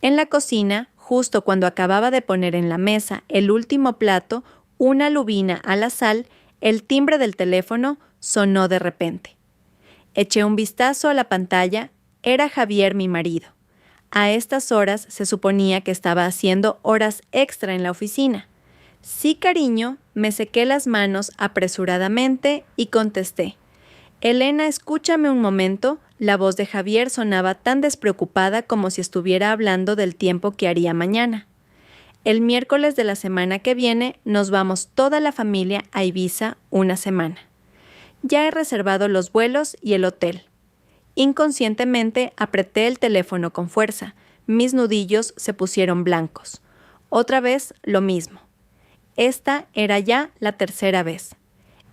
En la cocina, justo cuando acababa de poner en la mesa el último plato, una lubina a la sal, el timbre del teléfono sonó de repente. Eché un vistazo a la pantalla. Era Javier, mi marido. A estas horas se suponía que estaba haciendo horas extra en la oficina. Sí, cariño, me sequé las manos apresuradamente y contesté. Elena, escúchame un momento. La voz de Javier sonaba tan despreocupada como si estuviera hablando del tiempo que haría mañana. El miércoles de la semana que viene nos vamos toda la familia a Ibiza una semana. Ya he reservado los vuelos y el hotel. Inconscientemente apreté el teléfono con fuerza. Mis nudillos se pusieron blancos. Otra vez lo mismo. Esta era ya la tercera vez.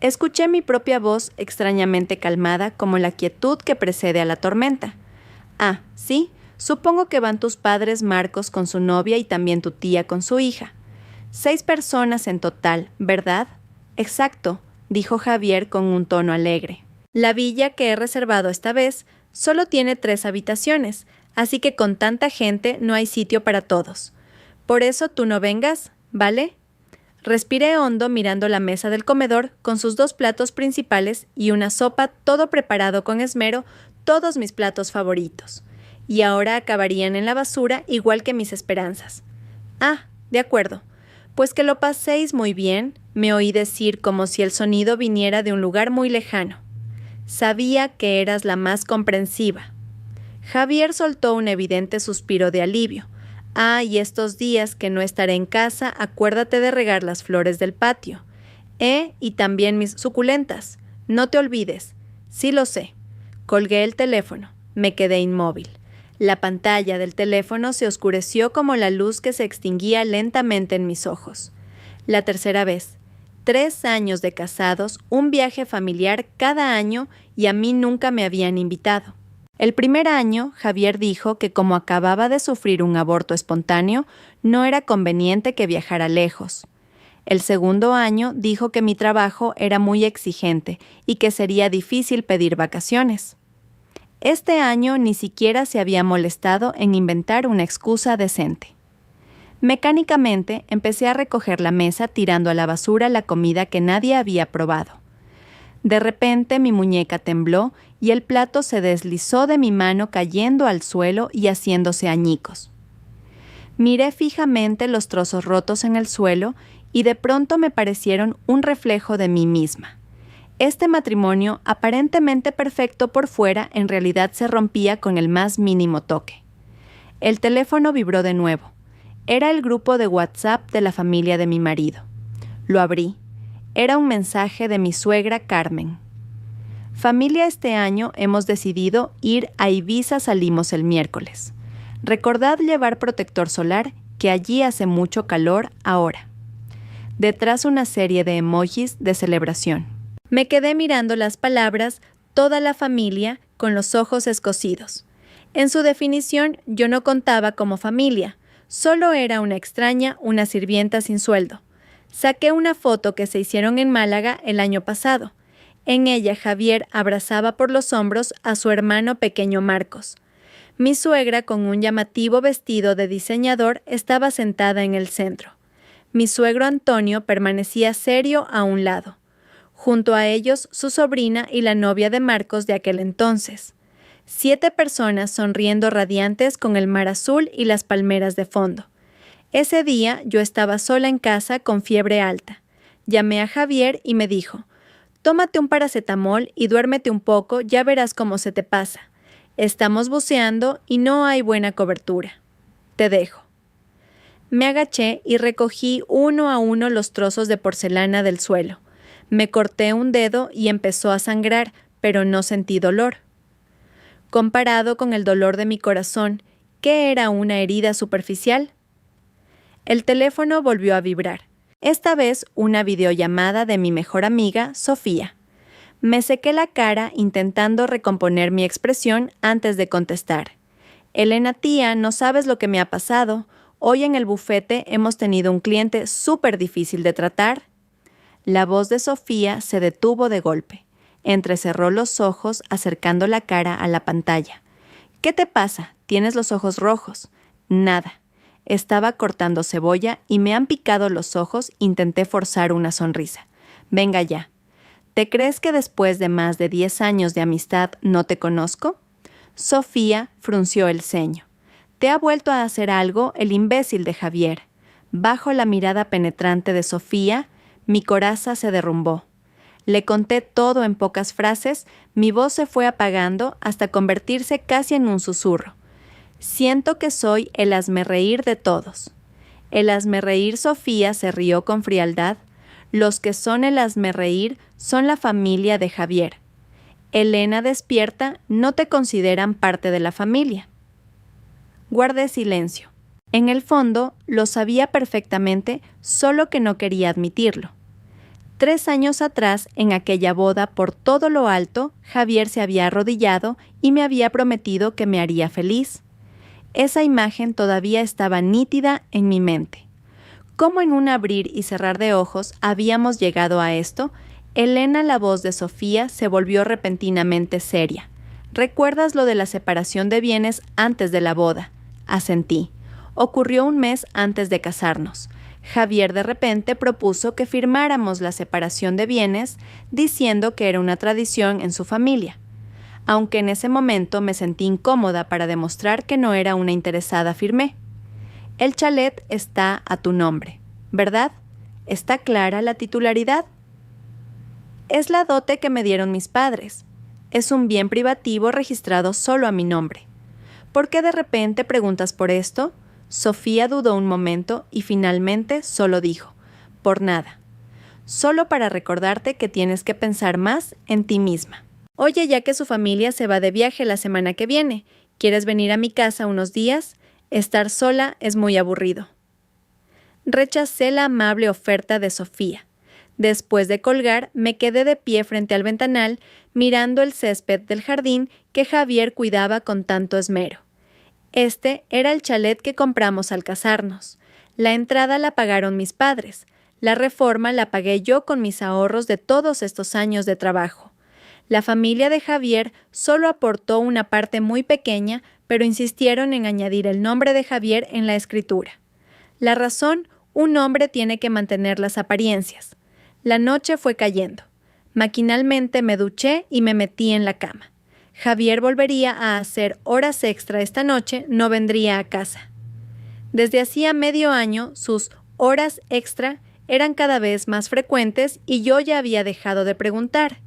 Escuché mi propia voz extrañamente calmada como la quietud que precede a la tormenta. Ah, sí, supongo que van tus padres Marcos con su novia y también tu tía con su hija. 6 personas en total, ¿verdad? Exacto, dijo Javier con un tono alegre. La villa que he reservado esta vez solo tiene 3 habitaciones, así que con tanta gente no hay sitio para todos. Por eso tú no vengas, ¿vale? Respiré hondo mirando la mesa del comedor con sus 2 platos principales y una sopa, todo preparado con esmero, todos mis platos favoritos. Y ahora acabarían en la basura igual que mis esperanzas. Ah, de acuerdo. Pues que lo paséis muy bien, me oí decir como si el sonido viniera de un lugar muy lejano. Sabía que eras la más comprensiva. Javier soltó un evidente suspiro de alivio. Ah, y estos días que no estaré en casa, acuérdate de regar las flores del patio. Y también mis suculentas. No te olvides. Sí lo sé. Colgué el teléfono. Me quedé inmóvil. La pantalla del teléfono se oscureció como la luz que se extinguía lentamente en mis ojos. La tercera vez. 3 años de casados, un viaje familiar cada año y a mí nunca me habían invitado. El primer año, Javier dijo que como acababa de sufrir un aborto espontáneo, no era conveniente que viajara lejos. El segundo año dijo que mi trabajo era muy exigente y que sería difícil pedir vacaciones. Este año ni siquiera se había molestado en inventar una excusa decente. Mecánicamente empecé a recoger la mesa tirando a la basura la comida que nadie había probado. De repente mi muñeca tembló y el plato se deslizó de mi mano cayendo al suelo y haciéndose añicos. Miré fijamente los trozos rotos en el suelo y de pronto me parecieron un reflejo de mí misma. Este matrimonio, aparentemente perfecto por fuera, en realidad se rompía con el más mínimo toque. El teléfono vibró de nuevo. Era el grupo de WhatsApp de la familia de mi marido. Lo abrí. Era un mensaje de mi suegra Carmen. Familia, este año hemos decidido ir a Ibiza, salimos el miércoles. Recordad llevar protector solar, que allí hace mucho calor ahora. Detrás una serie de emojis de celebración. Me quedé mirando las palabras, toda la familia, con los ojos escocidos. En su definición, yo no contaba como familia, solo era una extraña, una sirvienta sin sueldo. Saqué una foto que se hicieron en Málaga el año pasado. En ella Javier abrazaba por los hombros a su hermano pequeño Marcos. Mi suegra, con un llamativo vestido de diseñador, estaba sentada en el centro. Mi suegro Antonio permanecía serio a un lado. Junto a ellos, su sobrina y la novia de Marcos de aquel entonces. 7 personas sonriendo radiantes con el mar azul y las palmeras de fondo. Ese día yo estaba sola en casa con fiebre alta. Llamé a Javier y me dijo: «Tómate un paracetamol y duérmete un poco, ya verás cómo se te pasa. Estamos buceando y no hay buena cobertura. Te dejo». Me agaché y recogí uno a uno los trozos de porcelana del suelo. Me corté un dedo y empezó a sangrar, pero no sentí dolor. Comparado con el dolor de mi corazón, ¿qué era una herida superficial? El teléfono volvió a vibrar. Esta vez una videollamada de mi mejor amiga, Sofía. Me sequé la cara intentando recomponer mi expresión antes de contestar. «Elena, tía, no sabes lo que me ha pasado. Hoy en el bufete hemos tenido un cliente súper difícil de tratar». La voz de Sofía se detuvo de golpe. Entrecerró los ojos acercando la cara a la pantalla. «¿Qué te pasa? Tienes los ojos rojos. Nada. Estaba cortando cebolla y me han picado los ojos. Intenté forzar una sonrisa. Venga ya. ¿Te crees que después de más de 10 años de amistad no te conozco? Sofía frunció el ceño. Te ha vuelto a hacer algo el imbécil de Javier. Bajo la mirada penetrante de Sofía, mi coraza se derrumbó. Le conté todo en pocas frases, mi voz se fue apagando hasta convertirse casi en un susurro. Siento que soy el hazmerreír de todos. El hazmerreír Sofía se rió con frialdad. Los que son el hazmerreír son la familia de Javier. Elena despierta, no te consideran parte de la familia. Guardé silencio. En el fondo, lo sabía perfectamente, solo que no quería admitirlo. 3 años atrás, en aquella boda por todo lo alto, Javier se había arrodillado y me había prometido que me haría feliz. Esa imagen todavía estaba nítida en mi mente. ¿Cómo en un abrir y cerrar de ojos habíamos llegado a esto? Elena, la voz de Sofía, se volvió repentinamente seria. ¿Recuerdas lo de la separación de bienes antes de la boda? Asentí. Ocurrió un mes antes de casarnos. Javier de repente propuso que firmáramos la separación de bienes, diciendo que era una tradición en su familia. Aunque en ese momento me sentí incómoda para demostrar que no era una interesada, afirmé. El chalet está a tu nombre, ¿verdad? ¿Está clara la titularidad? Es la dote que me dieron mis padres. Es un bien privativo registrado solo a mi nombre. ¿Por qué de repente preguntas por esto? Sofía dudó un momento y finalmente solo dijo, por nada. Solo para recordarte que tienes que pensar más en ti misma. Oye, ya que su familia se va de viaje la semana que viene, ¿quieres venir a mi casa unos días? Estar sola es muy aburrido. Rechacé la amable oferta de Sofía. Después de colgar, me quedé de pie frente al ventanal, mirando el césped del jardín que Javier cuidaba con tanto esmero. Este era el chalet que compramos al casarnos. La entrada la pagaron mis padres. La reforma la pagué yo con mis ahorros de todos estos años de trabajo. La familia de Javier solo aportó una parte muy pequeña, pero insistieron en añadir el nombre de Javier en la escritura. La razón, un hombre tiene que mantener las apariencias. La noche fue cayendo. Maquinalmente me duché y me metí en la cama. Javier volvería a hacer horas extra esta noche, no vendría a casa. Desde hacía medio año, sus horas extra eran cada vez más frecuentes y yo ya había dejado de preguntar.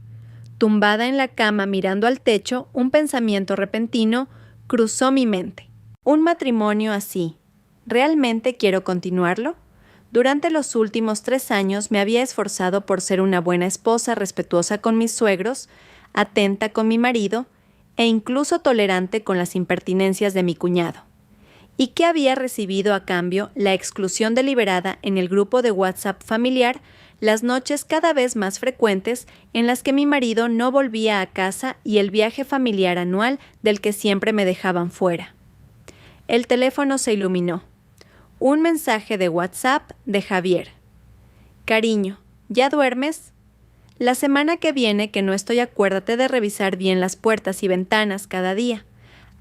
Tumbada en la cama mirando al techo, un pensamiento repentino cruzó mi mente. Un matrimonio así, ¿realmente quiero continuarlo? Durante los últimos 3 años me había esforzado por ser una buena esposa respetuosa con mis suegros, atenta con mi marido e incluso tolerante con las impertinencias de mi cuñado. ¿Y qué había recibido a cambio? La exclusión deliberada en el grupo de WhatsApp familiar, las noches cada vez más frecuentes en las que mi marido no volvía a casa y el viaje familiar anual del que siempre me dejaban fuera. El teléfono se iluminó. Un mensaje de WhatsApp de Javier. Cariño, ¿ya duermes? La semana que viene que no estoy, acuérdate de revisar bien las puertas y ventanas cada día.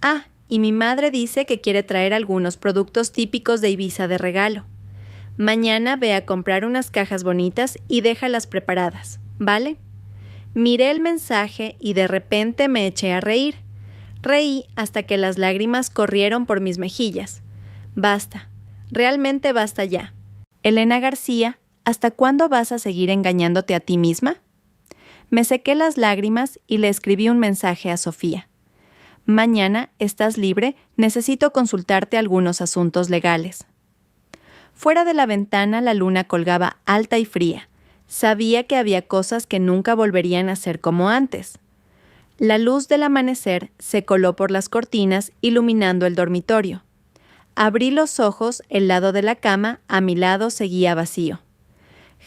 Ah, y mi madre dice que quiere traer algunos productos típicos de Ibiza de regalo. Mañana ve a comprar unas cajas bonitas y déjalas preparadas, ¿vale? Miré el mensaje y de repente me eché a reír. Reí hasta que las lágrimas corrieron por mis mejillas. Basta, realmente basta ya. Elena García, ¿hasta cuándo vas a seguir engañándote a ti misma? Me sequé las lágrimas y le escribí un mensaje a Sofía. Mañana, ¿estás libre? Necesito consultarte algunos asuntos legales. Fuera de la ventana la luna colgaba alta y fría. Sabía que había cosas que nunca volverían a ser como antes. La luz del amanecer se coló por las cortinas, iluminando el dormitorio. Abrí los ojos, el lado de la cama a mi lado seguía vacío.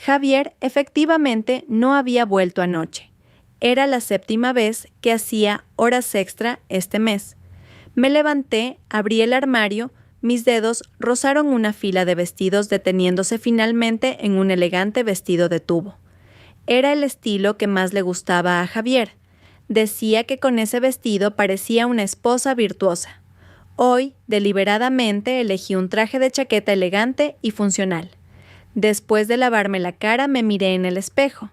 Javier efectivamente no había vuelto anoche. Era la 7ª vez que hacía horas extra este mes. Me levanté, abrí el armario, mis dedos rozaron una fila de vestidos deteniéndose finalmente en un elegante vestido de tubo. Era el estilo que más le gustaba a Javier. Decía que con ese vestido parecía una esposa virtuosa. Hoy, deliberadamente, elegí un traje de chaqueta elegante y funcional. Después de lavarme la cara, me miré en el espejo.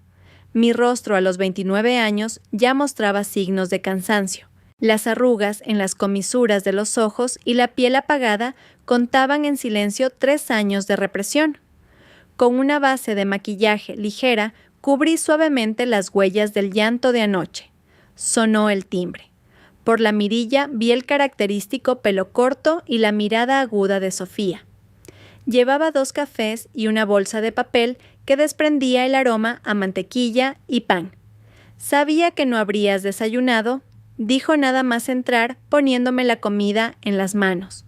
Mi rostro a los 29 años ya mostraba signos de cansancio. Las arrugas en las comisuras de los ojos y la piel apagada contaban en silencio 3 años de represión. Con una base de maquillaje ligera, cubrí suavemente las huellas del llanto de anoche. Sonó el timbre. Por la mirilla vi el característico pelo corto y la mirada aguda de Sofía. Llevaba 2 cafés y una bolsa de papel que desprendía el aroma a mantequilla y pan. «Sabía que no habrías desayunado», dijo nada más entrar, poniéndome la comida en las manos.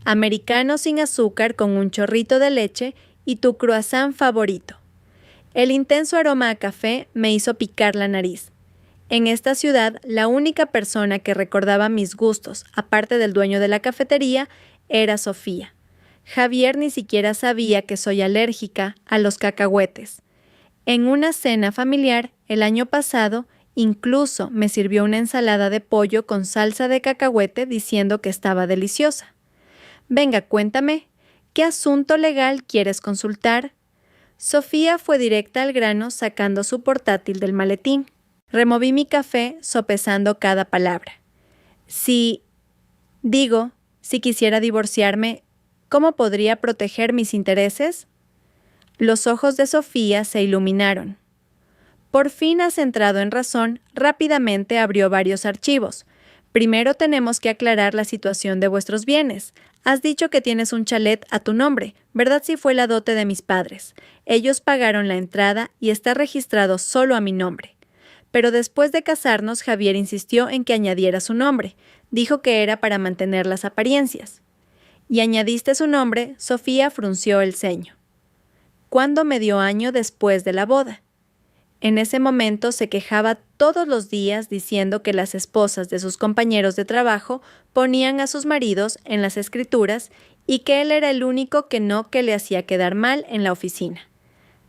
«Americano sin azúcar con un chorrito de leche y tu croissant favorito». El intenso aroma a café me hizo picar la nariz. En esta ciudad, la única persona que recordaba mis gustos, aparte del dueño de la cafetería, era Sofía. Javier ni siquiera sabía que soy alérgica a los cacahuetes. En una cena familiar, el año pasado, incluso me sirvió una ensalada de pollo con salsa de cacahuete diciendo que estaba deliciosa. «Venga, cuéntame, ¿qué asunto legal quieres consultar?» Sofía fue directa al grano sacando su portátil del maletín. Removí mi café sopesando cada palabra. Si quisiera divorciarme, ¿cómo podría proteger mis intereses? Los ojos de Sofía se iluminaron. «Por fin has entrado en razón», rápidamente abrió varios archivos. «Primero tenemos que aclarar la situación de vuestros bienes. Has dicho que tienes un chalet a tu nombre, ¿verdad? Si fue la dote de mis padres. Ellos pagaron la entrada y está registrado solo a mi nombre. Pero después de casarnos, Javier insistió en que añadiera su nombre. Dijo que era para mantener las apariencias». «¿Y añadiste su nombre?», Sofía frunció el ceño. «¿Cuándo medio año después de la boda?». En ese momento se quejaba todos los días diciendo que las esposas de sus compañeros de trabajo ponían a sus maridos en las escrituras y que él era el único que le hacía quedar mal en la oficina.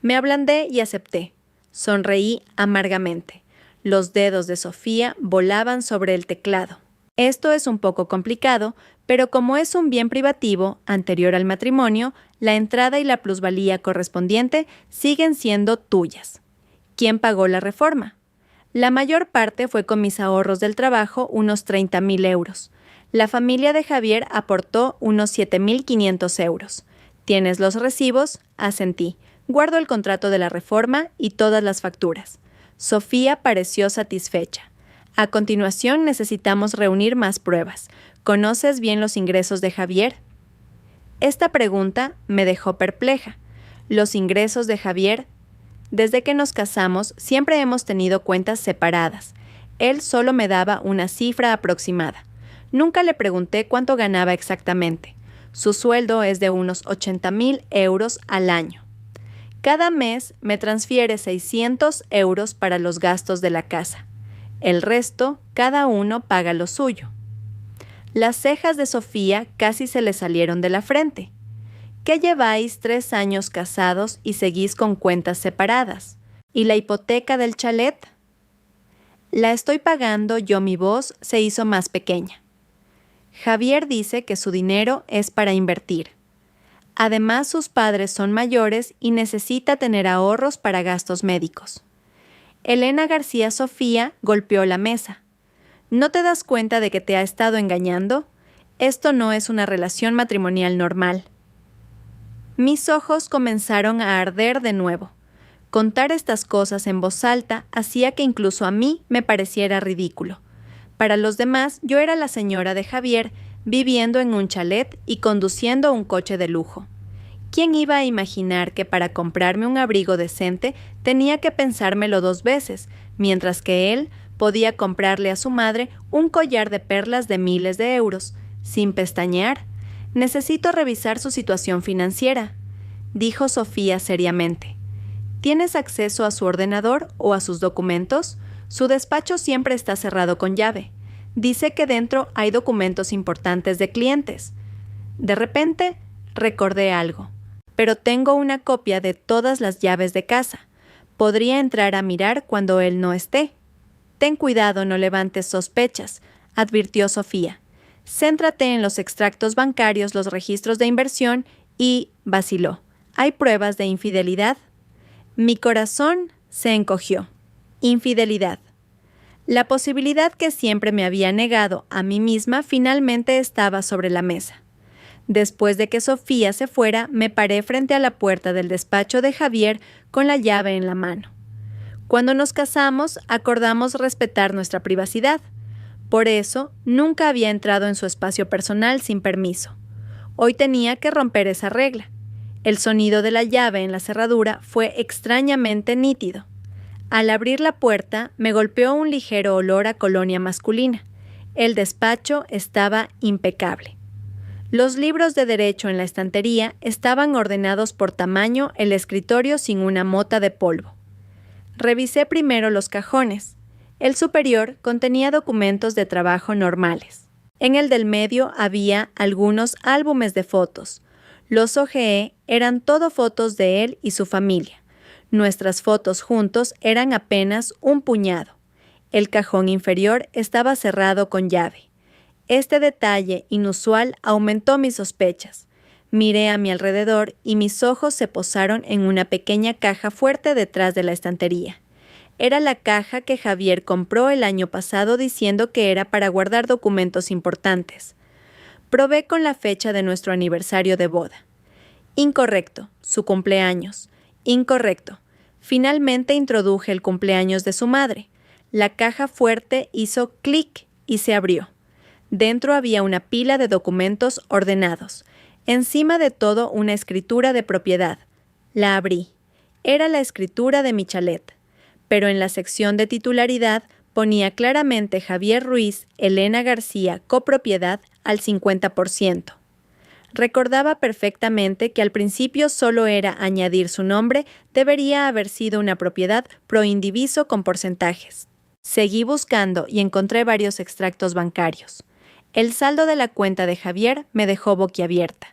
Me ablandé y acepté. Sonreí amargamente. Los dedos de Sofía volaban sobre el teclado. «Esto es un poco complicado, pero como es un bien privativo anterior al matrimonio, la entrada y la plusvalía correspondiente siguen siendo tuyas». «¿Quién pagó la reforma?». «La mayor parte fue con mis ahorros del trabajo, unos 30,000 euros. La familia de Javier aportó unos 7,500 euros. ¿Tienes los recibos?». Asentí. «Guardo el contrato de la reforma y todas las facturas». Sofía pareció satisfecha. «A continuación necesitamos reunir más pruebas. ¿Conoces bien los ingresos de Javier?». Esta pregunta me dejó perpleja. ¿Los ingresos de Javier? Desde que nos casamos, siempre hemos tenido cuentas separadas. Él solo me daba una cifra aproximada. Nunca le pregunté cuánto ganaba exactamente. Su sueldo es de unos 80,000 euros al año. Cada mes me transfiere 600 euros para los gastos de la casa. El resto, cada uno paga lo suyo. Las cejas de Sofía casi se le salieron de la frente. ¿Qué lleváis 3 años casados y seguís con cuentas separadas? ¿Y la hipoteca del chalet? La estoy pagando yo. Mi voz se hizo más pequeña. Javier dice que su dinero es para invertir. Además, sus padres son mayores y necesita tener ahorros para gastos médicos. Elena García Sofía golpeó la mesa. ¿No te das cuenta de que te ha estado engañando? Esto no es una relación matrimonial normal. Mis ojos comenzaron a arder de nuevo. Contar estas cosas en voz alta hacía que incluso a mí me pareciera ridículo. Para los demás, yo era la señora de Javier, viviendo en un chalet y conduciendo un coche de lujo. ¿Quién iba a imaginar que para comprarme un abrigo decente tenía que pensármelo 2 veces, mientras que él podía comprarle a su madre un collar de perlas de miles de euros, sin pestañear? «Necesito revisar su situación financiera», dijo Sofía seriamente. «¿Tienes acceso a su ordenador o a sus documentos? Su despacho siempre está cerrado con llave. Dice que dentro hay documentos importantes de clientes». De repente, recordé algo. «Pero tengo una copia de todas las llaves de casa. Podría entrar a mirar cuando él no esté». «Ten cuidado, no levantes sospechas», advirtió Sofía. Céntrate en los extractos bancarios, los registros de inversión y vaciló. ¿Hay pruebas de infidelidad? Mi corazón se encogió. Infidelidad. La posibilidad que siempre me había negado a mí misma finalmente estaba sobre la mesa. Después de que Sofía se fuera, me paré frente a la puerta del despacho de Javier con la llave en la mano. Cuando nos casamos, acordamos respetar nuestra privacidad. Por eso, nunca había entrado en su espacio personal sin permiso. Hoy tenía que romper esa regla. El sonido de la llave en la cerradura fue extrañamente nítido. Al abrir la puerta, me golpeó un ligero olor a colonia masculina. El despacho estaba impecable. Los libros de derecho en la estantería estaban ordenados por tamaño, el escritorio sin una mota de polvo. Revisé primero los cajones. El superior contenía documentos de trabajo normales. En el del medio había algunos álbumes de fotos. Los hojeé, eran todo fotos de él y su familia. Nuestras fotos juntos eran apenas un puñado. El cajón inferior estaba cerrado con llave. Este detalle inusual aumentó mis sospechas. Miré a mi alrededor y mis ojos se posaron en una pequeña caja fuerte detrás de la estantería. Era la caja que Javier compró el año pasado diciendo que era para guardar documentos importantes. Probé con la fecha de nuestro aniversario de boda. Incorrecto, su cumpleaños. Incorrecto. Finalmente introduje el cumpleaños de su madre. La caja fuerte hizo clic y se abrió. Dentro había una pila de documentos ordenados. Encima de todo, una escritura de propiedad. La abrí. Era la escritura de mi chalet. Pero en la sección de titularidad ponía claramente Javier Ruiz, Elena García, copropiedad al 50%. Recordaba perfectamente que al principio solo era añadir su nombre, debería haber sido una propiedad pro indiviso con porcentajes. Seguí buscando y encontré varios extractos bancarios. El saldo de la cuenta de Javier me dejó boquiabierta.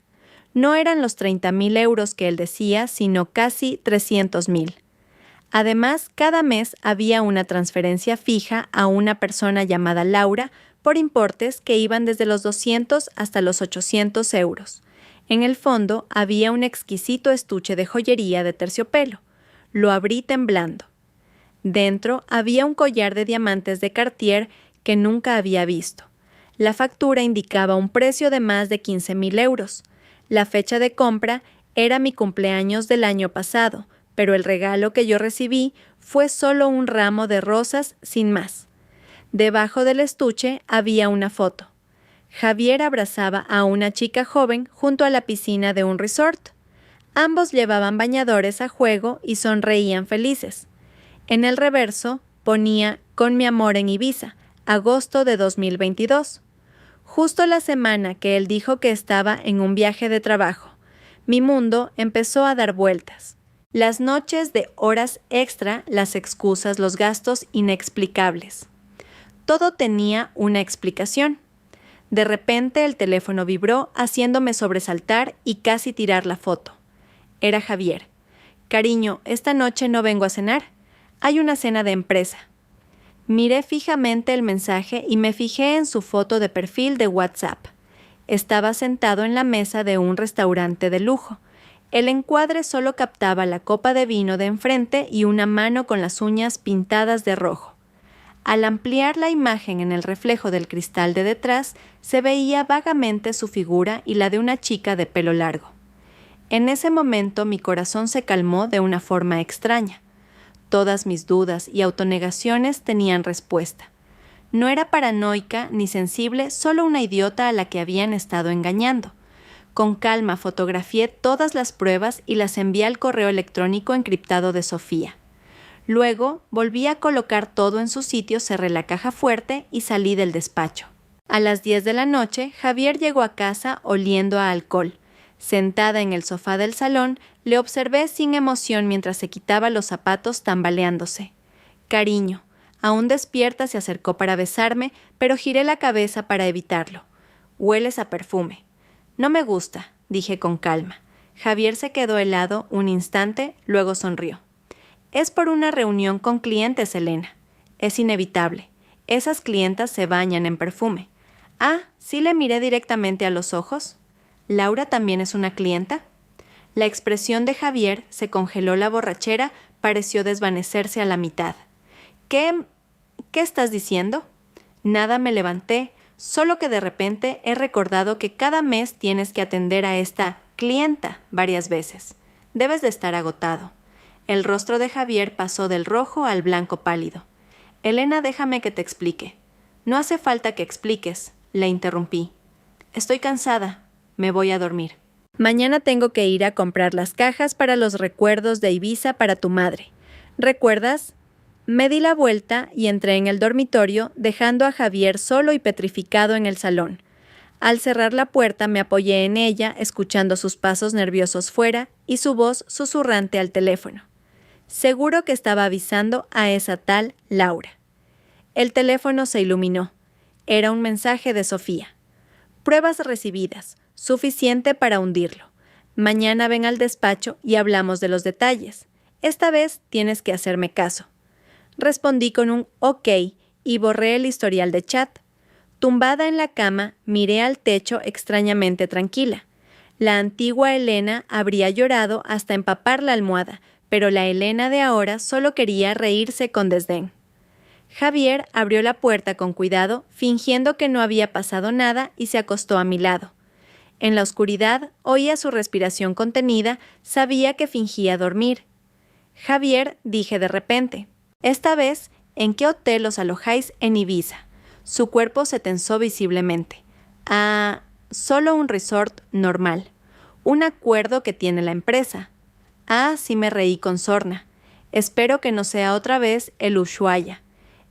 No eran los 30.000 euros que él decía, sino casi 300.000. Además, cada mes había una transferencia fija a una persona llamada Laura por importes que iban desde los 200 hasta los 800 euros. En el fondo había un exquisito estuche de joyería de terciopelo. Lo abrí temblando. Dentro había un collar de diamantes de Cartier que nunca había visto. La factura indicaba un precio de más de 15.000 euros. La fecha de compra era mi cumpleaños del año pasado, pero el regalo que yo recibí fue solo un ramo de rosas sin más. Debajo del estuche había una foto. Javier abrazaba a una chica joven junto a la piscina de un resort. Ambos llevaban bañadores a juego y sonreían felices. En el reverso ponía «Con mi amor en Ibiza, agosto de 2022». Justo la semana que él dijo que estaba en un viaje de trabajo. Mi mundo empezó a dar vueltas. Las noches de horas extra, las excusas, los gastos inexplicables. Todo tenía una explicación. De repente el teléfono vibró, haciéndome sobresaltar y casi tirar la foto. Era Javier. «Cariño, esta noche no vengo a cenar. Hay una cena de empresa». Miré fijamente el mensaje y me fijé en su foto de perfil de WhatsApp. Estaba sentado en la mesa de un restaurante de lujo. El encuadre solo captaba la copa de vino de enfrente y una mano con las uñas pintadas de rojo. Al ampliar la imagen en el reflejo del cristal de detrás, se veía vagamente su figura y la de una chica de pelo largo. En ese momento mi corazón se calmó de una forma extraña. Todas mis dudas y autonegaciones tenían respuesta. No era paranoica ni sensible, solo una idiota a la que habían estado engañando. Con calma fotografié todas las pruebas y las envié al correo electrónico encriptado de Sofía. Luego volví a colocar todo en su sitio, cerré la caja fuerte y salí del despacho. A las 10 de la noche, Javier llegó a casa oliendo a alcohol. Sentada en el sofá del salón, le observé sin emoción mientras se quitaba los zapatos tambaleándose. «Cariño». Aún despierta se acercó para besarme, pero giré la cabeza para evitarlo. «Hueles a perfume». «No me gusta», dije con calma. Javier se quedó helado un instante, luego sonrió. «Es por una reunión con clientes, Elena. Es inevitable. Esas clientas se bañan en perfume. Ah, sí le miré directamente a los ojos. ¿Laura también es una clienta? La expresión de Javier se congeló, la borrachera pareció desvanecerse a la mitad. ¿Qué estás diciendo? Nada, me levanté, solo que de repente he recordado que cada mes tienes que atender a esta clienta varias veces. Debes de estar agotado. El rostro de Javier pasó del rojo al blanco pálido. Elena, déjame que te explique. No hace falta que expliques, le interrumpí. Estoy cansada. Me voy a dormir. Mañana tengo que ir a comprar las cajas para los recuerdos de Ibiza para tu madre. ¿Recuerdas? Me di la vuelta y entré en el dormitorio, dejando a Javier solo y petrificado en el salón. Al cerrar la puerta me apoyé en ella, escuchando sus pasos nerviosos fuera y su voz susurrante al teléfono. Seguro que estaba avisando a esa tal Laura. El teléfono se iluminó. Era un mensaje de Sofía. Pruebas recibidas, suficiente para hundirlo. Mañana ven al despacho y hablamos de los detalles. Esta vez tienes que hacerme caso. Respondí con un OK y borré el historial de chat. Tumbada en la cama, miré al techo extrañamente tranquila. La antigua Elena habría llorado hasta empapar la almohada, pero la Elena de ahora solo quería reírse con desdén. Javier abrió la puerta con cuidado, fingiendo que no había pasado nada, y se acostó a mi lado. En la oscuridad oía su respiración contenida, sabía que fingía dormir. Javier, dije de repente. Esta vez, ¿en qué hotel os alojáis en Ibiza? Su cuerpo se tensó visiblemente. Ah, solo un resort normal. Un acuerdo que tiene la empresa. Ah, sí, me reí con sorna. Espero que no sea otra vez el Ushuaia.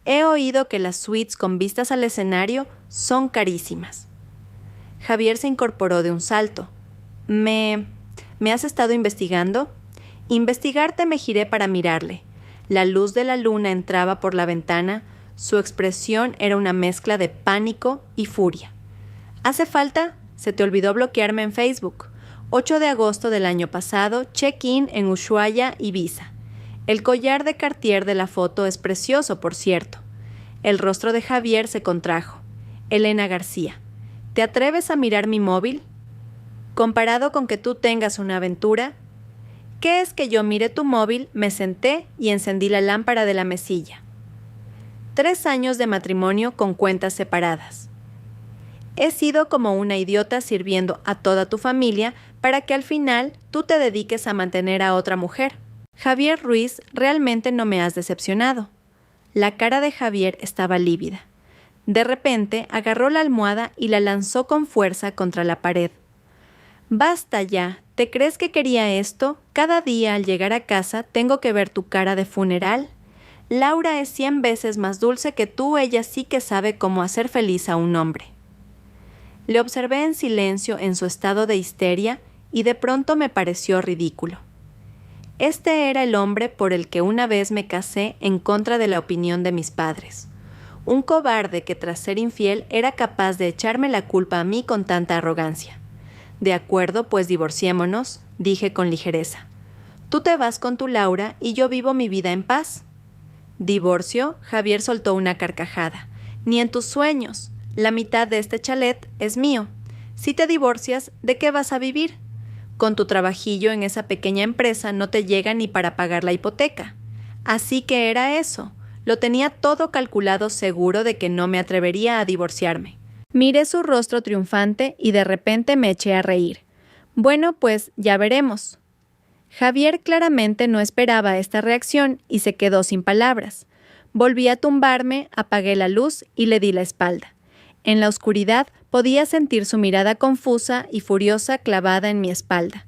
He oído que las suites con vistas al escenario son carísimas. Javier se incorporó de un salto. ¿Me has estado investigando? Investigarte, me giré para mirarle. La luz de la luna entraba por la ventana. Su expresión era una mezcla de pánico y furia. ¿Hace falta? Se te olvidó bloquearme en Facebook. 8 de agosto del año pasado, check-in en Ushuaia, Ibiza. El collar de Cartier de la foto es precioso, por cierto. El rostro de Javier se contrajo. Elena García. ¿Te atreves a mirar mi móvil? Comparado con que tú tengas una aventura. ¿Qué es que yo mire tu móvil? Me senté y encendí la lámpara de la mesilla. 3 años de matrimonio con cuentas separadas. He sido como una idiota sirviendo a toda tu familia para que al final tú te dediques a mantener a otra mujer. Javier Ruiz, realmente no me has decepcionado. La cara de Javier estaba lívida. De repente agarró la almohada y la lanzó con fuerza contra la pared. Basta ya, ¿te crees que quería esto? Cada día al llegar a casa tengo que ver tu cara de funeral. Laura es 100 veces más dulce que tú, ella sí que sabe cómo hacer feliz a un hombre. Le observé en silencio en su estado de histeria y de pronto me pareció ridículo. Este era el hombre por el que una vez me casé en contra de la opinión de mis padres. Un cobarde que tras ser infiel era capaz de echarme la culpa a mí con tanta arrogancia. De acuerdo, pues divorciémonos, dije con ligereza. Tú te vas con tu Laura y yo vivo mi vida en paz. ¿Divorcio? Javier soltó una carcajada. Ni en tus sueños. La mitad de este chalet es mío. Si te divorcias, ¿de qué vas a vivir? Con tu trabajillo en esa pequeña empresa no te llega ni para pagar la hipoteca. Así que era eso. Lo tenía todo calculado, seguro de que no me atrevería a divorciarme. Miré su rostro triunfante y de repente me eché a reír. Bueno, pues ya veremos. Javier claramente no esperaba esta reacción y se quedó sin palabras. Volví a tumbarme, apagué la luz y le di la espalda. En la oscuridad podía sentir su mirada confusa y furiosa clavada en mi espalda.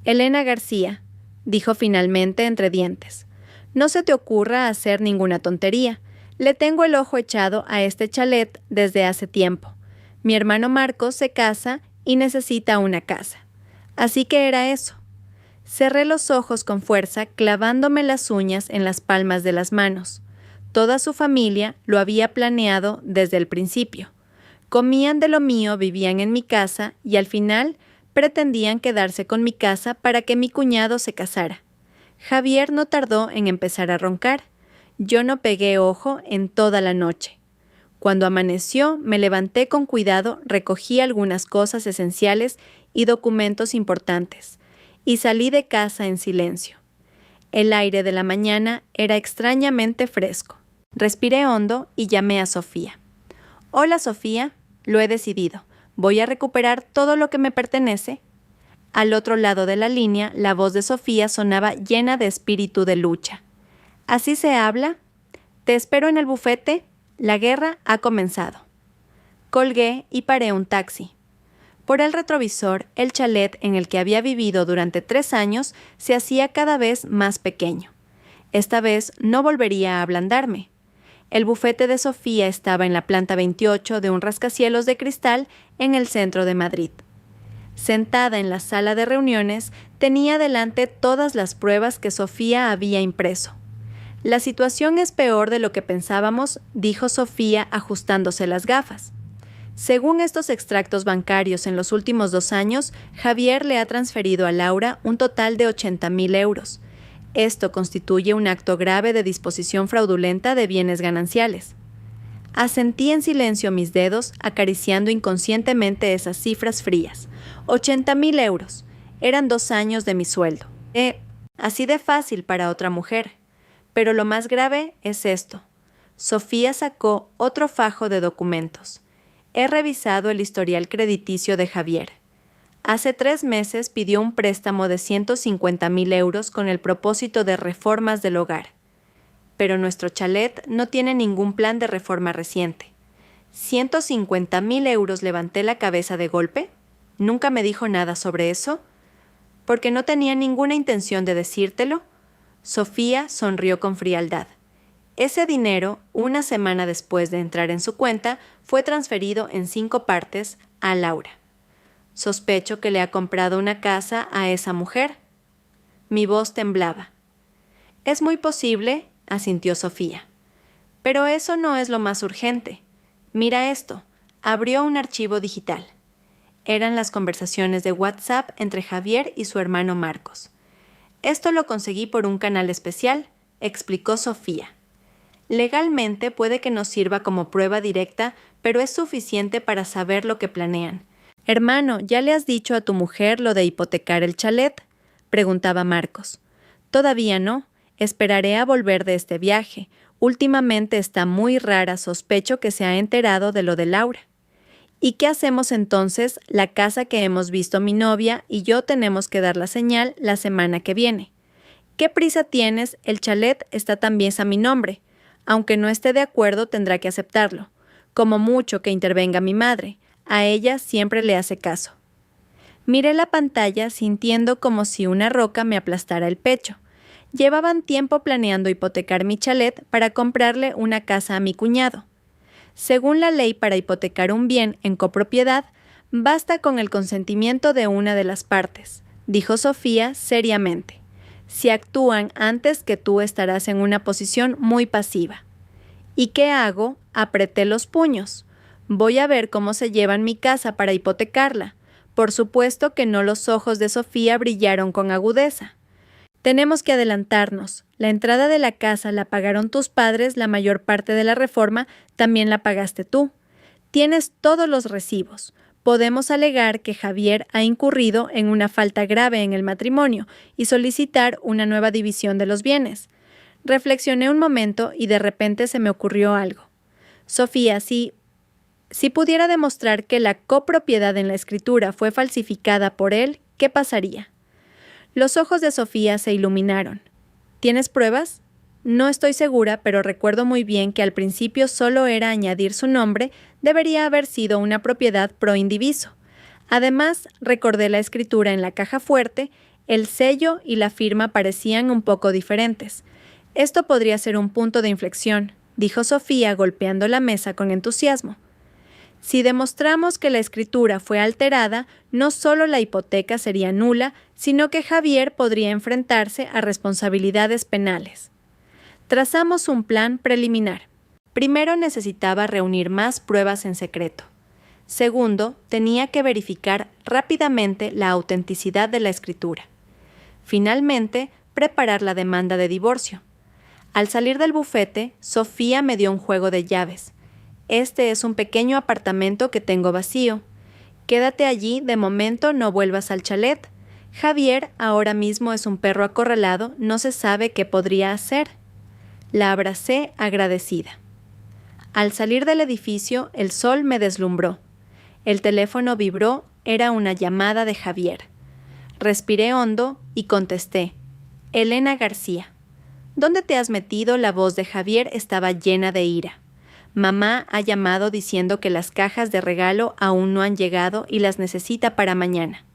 Elena García, dijo finalmente entre dientes, no se te ocurra hacer ninguna tontería. Le tengo el ojo echado a este chalet desde hace tiempo. Mi hermano Marcos se casa y necesita una casa. Así que era eso. Cerré los ojos con fuerza, clavándome las uñas en las palmas de las manos. Toda su familia lo había planeado desde el principio. Comían de lo mío, vivían en mi casa y al final pretendían quedarse con mi casa para que mi cuñado se casara. Javier no tardó en empezar a roncar. Yo no pegué ojo en toda la noche. Cuando amaneció, me levanté con cuidado, recogí algunas cosas esenciales y documentos importantes, y salí de casa en silencio. El aire de la mañana era extrañamente fresco. Respiré hondo y llamé a Sofía. «Hola, Sofía, lo he decidido. Voy a recuperar todo lo que me pertenece». Al otro lado de la línea, la voz de Sofía sonaba llena de espíritu de lucha. «¿Así se habla? Te espero en el bufete. La guerra ha comenzado». Colgué y paré un taxi. Por el retrovisor, el chalet en el que había vivido durante 3 años se hacía cada vez más pequeño. Esta vez no volvería a ablandarme. El bufete de Sofía estaba en la planta 28 de un rascacielos de cristal en el centro de Madrid. Sentada en la sala de reuniones, tenía delante todas las pruebas que Sofía había impreso. «La situación es peor de lo que pensábamos», dijo Sofía ajustándose las gafas. Según estos extractos bancarios en los últimos 2 años, Javier le ha transferido a Laura un total de 80.000 euros. Esto constituye un acto grave de disposición fraudulenta de bienes gananciales. Asentí en silencio mis dedos, acariciando inconscientemente esas cifras frías. 80.000 euros. Eran 2 años de mi sueldo. Así de fácil para otra mujer. Pero lo más grave es esto. Sofía sacó otro fajo de documentos. He revisado el historial crediticio de Javier. Hace 3 meses pidió un préstamo de 150.000 euros con el propósito de reformas del hogar. Pero nuestro chalet no tiene ningún plan de reforma reciente. ¿150.000 euros levanté la cabeza de golpe? ¿Nunca me dijo nada sobre eso? ¿Porque no tenía ninguna intención de decírtelo? Sofía sonrió con frialdad. Ese dinero, una semana después de entrar en su cuenta, fue transferido en 5 partes a Laura. Sospecho que le ha comprado una casa a esa mujer. Mi voz temblaba. «Es muy posible», asintió Sofía. «Pero eso no es lo más urgente. Mira esto». Abrió un archivo digital. Eran las conversaciones de WhatsApp entre Javier y su hermano Marcos. «Esto lo conseguí por un canal especial», explicó Sofía. «Legalmente puede que no sirva como prueba directa, pero es suficiente para saber lo que planean». «Hermano, ¿ya le has dicho a tu mujer lo de hipotecar el chalet?», preguntaba Marcos. «Todavía no. Esperaré a volver de este viaje. Últimamente está muy rara, sospecho que se ha enterado de lo de Laura». «¿Y qué hacemos entonces? La casa que hemos visto mi novia y yo tenemos que dar la señal la semana que viene». «¿Qué prisa tienes? El chalet está también a mi nombre. Aunque no esté de acuerdo, tendrá que aceptarlo. Como mucho que intervenga mi madre. A ella siempre le hace caso». Miré la pantalla sintiendo como si una roca me aplastara el pecho. Llevaban tiempo planeando hipotecar mi chalet para comprarle una casa a mi cuñado. Según la ley, para hipotecar un bien en copropiedad, basta con el consentimiento de una de las partes, dijo Sofía seriamente. Si actúan antes que tú, estarás en una posición muy pasiva. ¿Y qué hago? Apreté los puños. Voy a ver cómo se llevan mi casa para hipotecarla. Por supuesto que no. Los ojos de Sofía brillaron con agudeza. Tenemos que adelantarnos. La entrada de la casa la pagaron tus padres, la mayor parte de la reforma también la pagaste tú. Tienes todos los recibos. Podemos alegar que Javier ha incurrido en una falta grave en el matrimonio y solicitar una nueva división de los bienes. Reflexioné un momento y de repente se me ocurrió algo. Sofía, si pudiera demostrar que la copropiedad en la escritura fue falsificada por él, ¿qué pasaría? Los ojos de Sofía se iluminaron. ¿Tienes pruebas? No estoy segura, pero recuerdo muy bien que al principio solo era añadir su nombre, debería haber sido una propiedad pro indiviso. Además, recordé la escritura en la caja fuerte, el sello y la firma parecían un poco diferentes. Esto podría ser un punto de inflexión, dijo Sofía golpeando la mesa con entusiasmo. Si demostramos que la escritura fue alterada, no solo la hipoteca sería nula, sino que Javier podría enfrentarse a responsabilidades penales. Trazamos un plan preliminar. Primero, necesitaba reunir más pruebas en secreto. Segundo, tenía que verificar rápidamente la autenticidad de la escritura. Finalmente, preparar la demanda de divorcio. Al salir del bufete, Sofía me dio un juego de llaves. Este es un pequeño apartamento que tengo vacío. Quédate allí, de momento no vuelvas al chalet. Javier ahora mismo es un perro acorralado, no se sabe qué podría hacer. La abracé agradecida. Al salir del edificio, el sol me deslumbró. El teléfono vibró, era una llamada de Javier. Respiré hondo y contesté. Elena García. ¿Dónde te has metido? La voz de Javier estaba llena de ira. Mamá ha llamado diciendo que las cajas de regalo aún no han llegado y las necesita para mañana.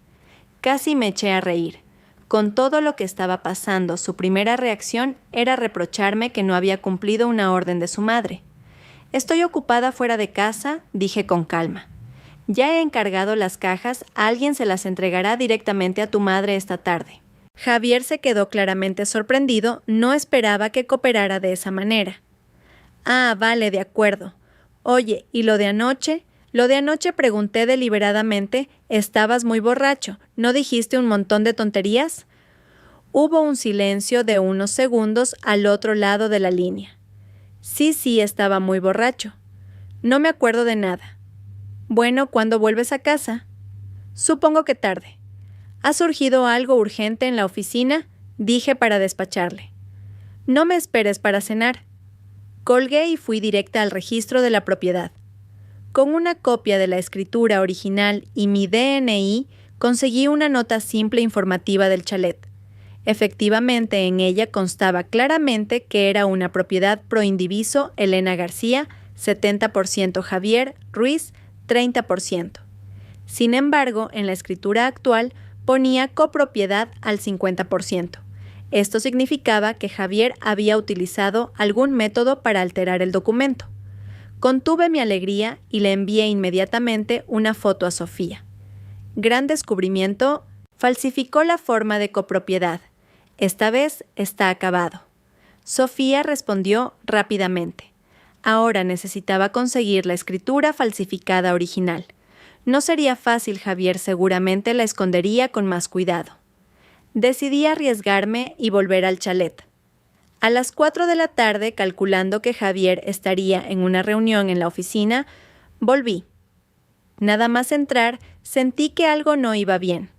Casi me eché a reír. Con todo lo que estaba pasando, su primera reacción era reprocharme que no había cumplido una orden de su madre. Estoy ocupada fuera de casa, dije con calma. Ya he encargado las cajas, alguien se las entregará directamente a tu madre esta tarde. Javier se quedó claramente sorprendido, no esperaba que cooperara de esa manera. Ah, vale, de acuerdo. Oye, ¿y lo de anoche? Lo de anoche pregunté deliberadamente, estabas muy borracho, ¿no dijiste un montón de tonterías? Hubo un silencio de unos segundos al otro lado de la línea. Sí, estaba muy borracho. No me acuerdo de nada. Bueno, ¿cuándo vuelves a casa? Supongo que tarde. ¿Ha surgido algo urgente en la oficina? Dije para despacharle. No me esperes para cenar. Colgué y fui directa al registro de la propiedad. Con una copia de la escritura original y mi DNI, conseguí una nota simple informativa del chalet. Efectivamente, en ella constaba claramente que era una propiedad pro indiviso Elena García, 70% Javier Ruiz, 30%. Sin embargo, en la escritura actual ponía copropiedad al 50%. Esto significaba que Javier había utilizado algún método para alterar el documento. Contuve mi alegría y le envié inmediatamente una foto a Sofía. Gran descubrimiento, falsificó la forma de copropiedad. Esta vez está acabado. Sofía respondió rápidamente. Ahora necesitaba conseguir la escritura falsificada original. No sería fácil, Javier seguramente la escondería con más cuidado. Decidí arriesgarme y volver al chalet. A las 4 de la tarde, calculando que Javier estaría en una reunión en la oficina, volví. Nada más entrar, sentí que algo no iba bien.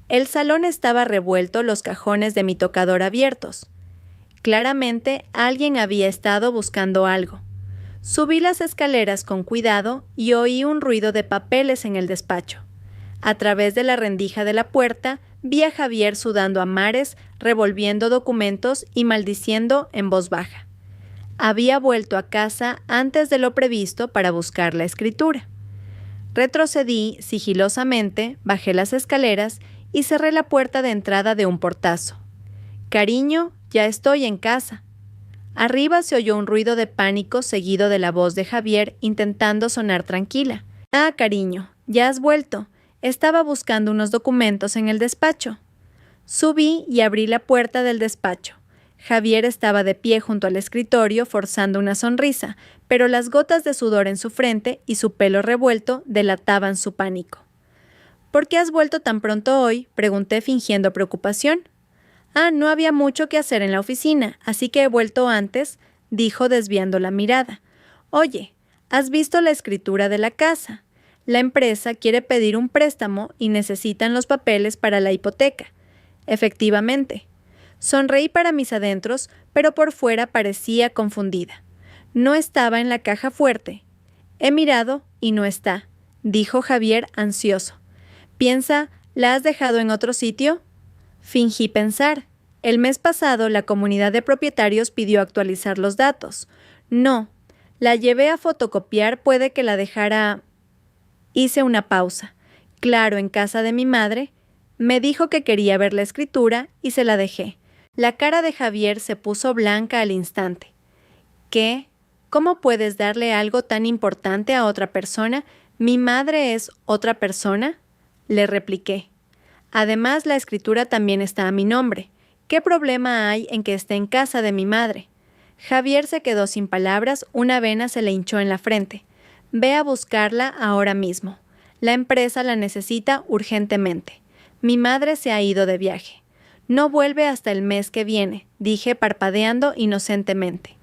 El salón estaba revuelto, los cajones de mi tocador abiertos. Claramente, alguien había estado buscando algo. Subí las escaleras con cuidado y oí un ruido de papeles en el despacho. A través de la rendija de la puerta, vi a Javier sudando a mares, revolviendo documentos y maldiciendo en voz baja. Había vuelto a casa antes de lo previsto para buscar la escritura. Retrocedí sigilosamente, bajé las escaleras y cerré la puerta de entrada de un portazo. «Cariño, ya estoy en casa». Arriba se oyó un ruido de pánico seguido de la voz de Javier intentando sonar tranquila. «Ah, cariño, ya has vuelto. Estaba buscando unos documentos en el despacho». Subí y abrí la puerta del despacho. Javier estaba de pie junto al escritorio forzando una sonrisa, pero las gotas de sudor en su frente y su pelo revuelto delataban su pánico. «¿Por qué has vuelto tan pronto hoy?», pregunté fingiendo preocupación. «Ah, no había mucho que hacer en la oficina, así que he vuelto antes», dijo desviando la mirada. «Oye, ¿has visto la escritura de la casa? La empresa quiere pedir un préstamo y necesitan los papeles para la hipoteca». «Efectivamente». Sonreí para mis adentros, pero por fuera parecía confundida. No estaba en la caja fuerte. «He mirado y no está», dijo Javier ansioso. «Piensa, ¿la has dejado en otro sitio?». Fingí pensar. El mes pasado la comunidad de propietarios pidió actualizar los datos. «No, la llevé a fotocopiar, puede que la dejara...». Hice una pausa. «Claro, en casa de mi madre». Me dijo que quería ver la escritura y se la dejé. La cara de Javier se puso blanca al instante. «¿Qué? ¿Cómo puedes darle algo tan importante a otra persona? ¿Mi madre es otra persona?», le repliqué. «Además, la escritura también está a mi nombre. ¿Qué problema hay en que esté en casa de mi madre?». Javier se quedó sin palabras, una vena se le hinchó en la frente. «Ve a buscarla ahora mismo. La empresa la necesita urgentemente. Mi madre se ha ido de viaje. No vuelve hasta el mes que viene», dije parpadeando inocentemente.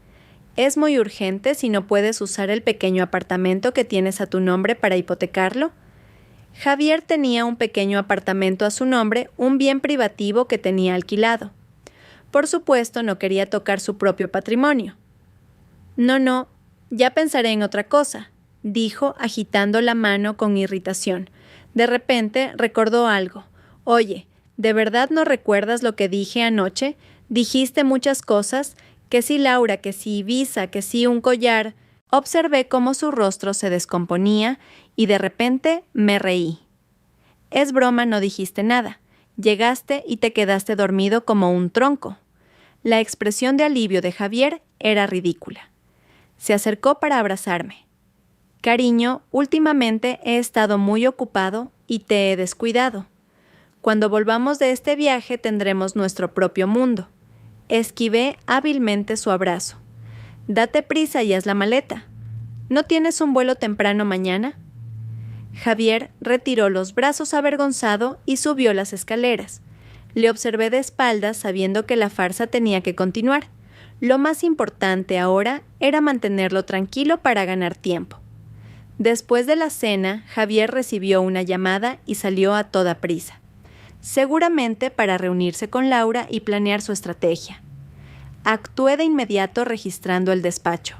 ¿Es muy urgente si no puedes usar el pequeño apartamento que tienes a tu nombre para hipotecarlo? Javier tenía un pequeño apartamento a su nombre, un bien privativo que tenía alquilado. Por supuesto, no quería tocar su propio patrimonio. No, ya pensaré en otra cosa, dijo, agitando la mano con irritación. De repente recordó algo. Oye, ¿de verdad no recuerdas lo que dije anoche? Dijiste muchas cosas, que sí Laura, que sí Ibiza, que sí un collar. Observé cómo su rostro se descomponía y de repente me reí. Es broma, no dijiste nada. Llegaste y te quedaste dormido como un tronco. La expresión de alivio de Javier era ridícula. Se acercó para abrazarme. Cariño, últimamente he estado muy ocupado y te he descuidado. Cuando volvamos de este viaje tendremos nuestro propio mundo. Esquivé hábilmente su abrazo. Date prisa y haz la maleta. ¿No tienes un vuelo temprano mañana? Javier retiró los brazos avergonzado y subió las escaleras. Le observé de espaldas sabiendo que la farsa tenía que continuar. Lo más importante ahora era mantenerlo tranquilo para ganar tiempo. Después de la cena, Javier recibió una llamada y salió a toda prisa. Seguramente para reunirse con Laura y planear su estrategia. Actué de inmediato registrando el despacho.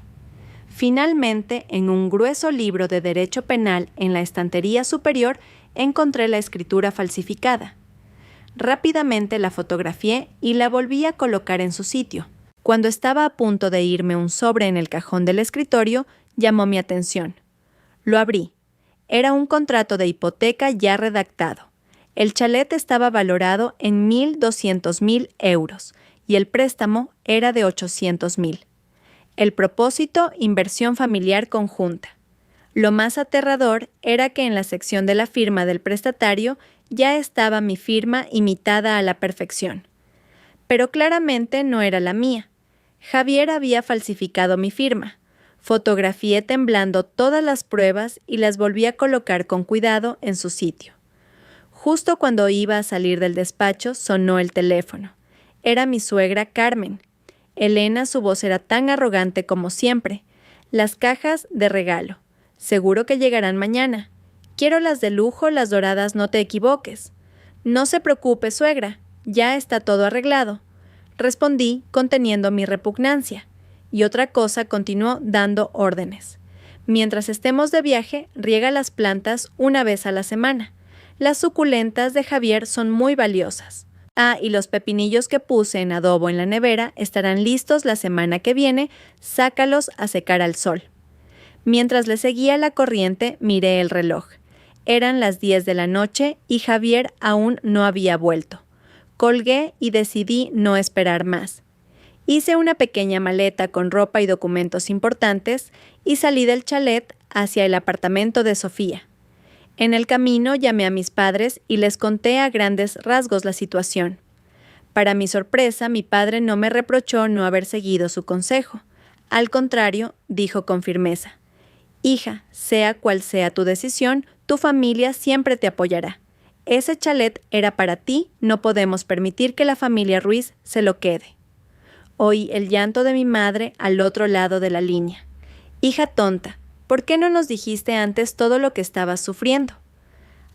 Finalmente, en un grueso libro de Derecho Penal en la estantería superior, encontré la escritura falsificada. Rápidamente la fotografié y la volví a colocar en su sitio. Cuando estaba a punto de irme un sobre en el cajón del escritorio, llamó mi atención. Lo abrí. Era un contrato de hipoteca ya redactado. El chalet estaba valorado en 1.200.000 euros y el préstamo era de 800.000. El propósito, inversión familiar conjunta. Lo más aterrador era que en la sección de la firma del prestatario ya estaba mi firma imitada a la perfección. Pero claramente no era la mía. Javier había falsificado mi firma. Fotografié temblando todas las pruebas y las volví a colocar con cuidado en su sitio. Justo cuando iba a salir del despacho, sonó el teléfono. Era mi suegra Carmen. Elena, su voz era tan arrogante como siempre. Las cajas de regalo. Seguro que llegarán mañana. Quiero las de lujo, las doradas, no te equivoques. No se preocupe, suegra. Ya está todo arreglado. Respondí, conteniendo mi repugnancia. Y otra cosa continuó dando órdenes. Mientras estemos de viaje, riega las plantas una vez a la semana. Las suculentas de Javier son muy valiosas. Y los pepinillos que puse en adobo en la nevera estarán listos la semana que viene, sácalos a secar al sol. Mientras le seguía la corriente, miré el reloj. Eran las 10 de la noche y Javier aún no había vuelto. Colgué y decidí no esperar más. Hice una pequeña maleta con ropa y documentos importantes y salí del chalet hacia el apartamento de Sofía. En el camino llamé a mis padres y les conté a grandes rasgos la situación. Para mi sorpresa, mi padre no me reprochó no haber seguido su consejo. Al contrario, dijo con firmeza: «Hija, sea cual sea tu decisión, tu familia siempre te apoyará. Ese chalet era para ti, no podemos permitir que la familia Ruiz se lo quede». Oí el llanto de mi madre al otro lado de la línea. «Hija tonta, ¿por qué no nos dijiste antes todo lo que estabas sufriendo?».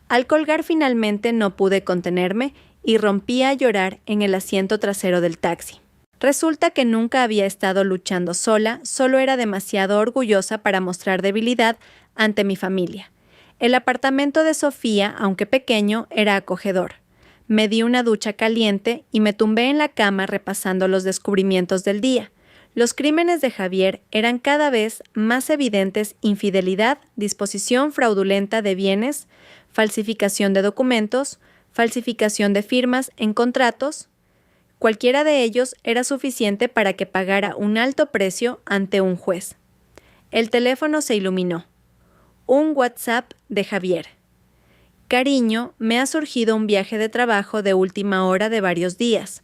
Al colgar finalmente no pude contenerme y rompí a llorar en el asiento trasero del taxi. Resulta que nunca había estado luchando sola, solo era demasiado orgullosa para mostrar debilidad ante mi familia. El apartamento de Sofía, aunque pequeño, era acogedor. Me di una ducha caliente y me tumbé en la cama repasando los descubrimientos del día. Los crímenes de Javier eran cada vez más evidentes: infidelidad, disposición fraudulenta de bienes, falsificación de documentos, falsificación de firmas en contratos. Cualquiera de ellos era suficiente para que pagara un alto precio ante un juez. El teléfono se iluminó. Un WhatsApp de Javier. «Cariño, me ha surgido un viaje de trabajo de última hora de varios días.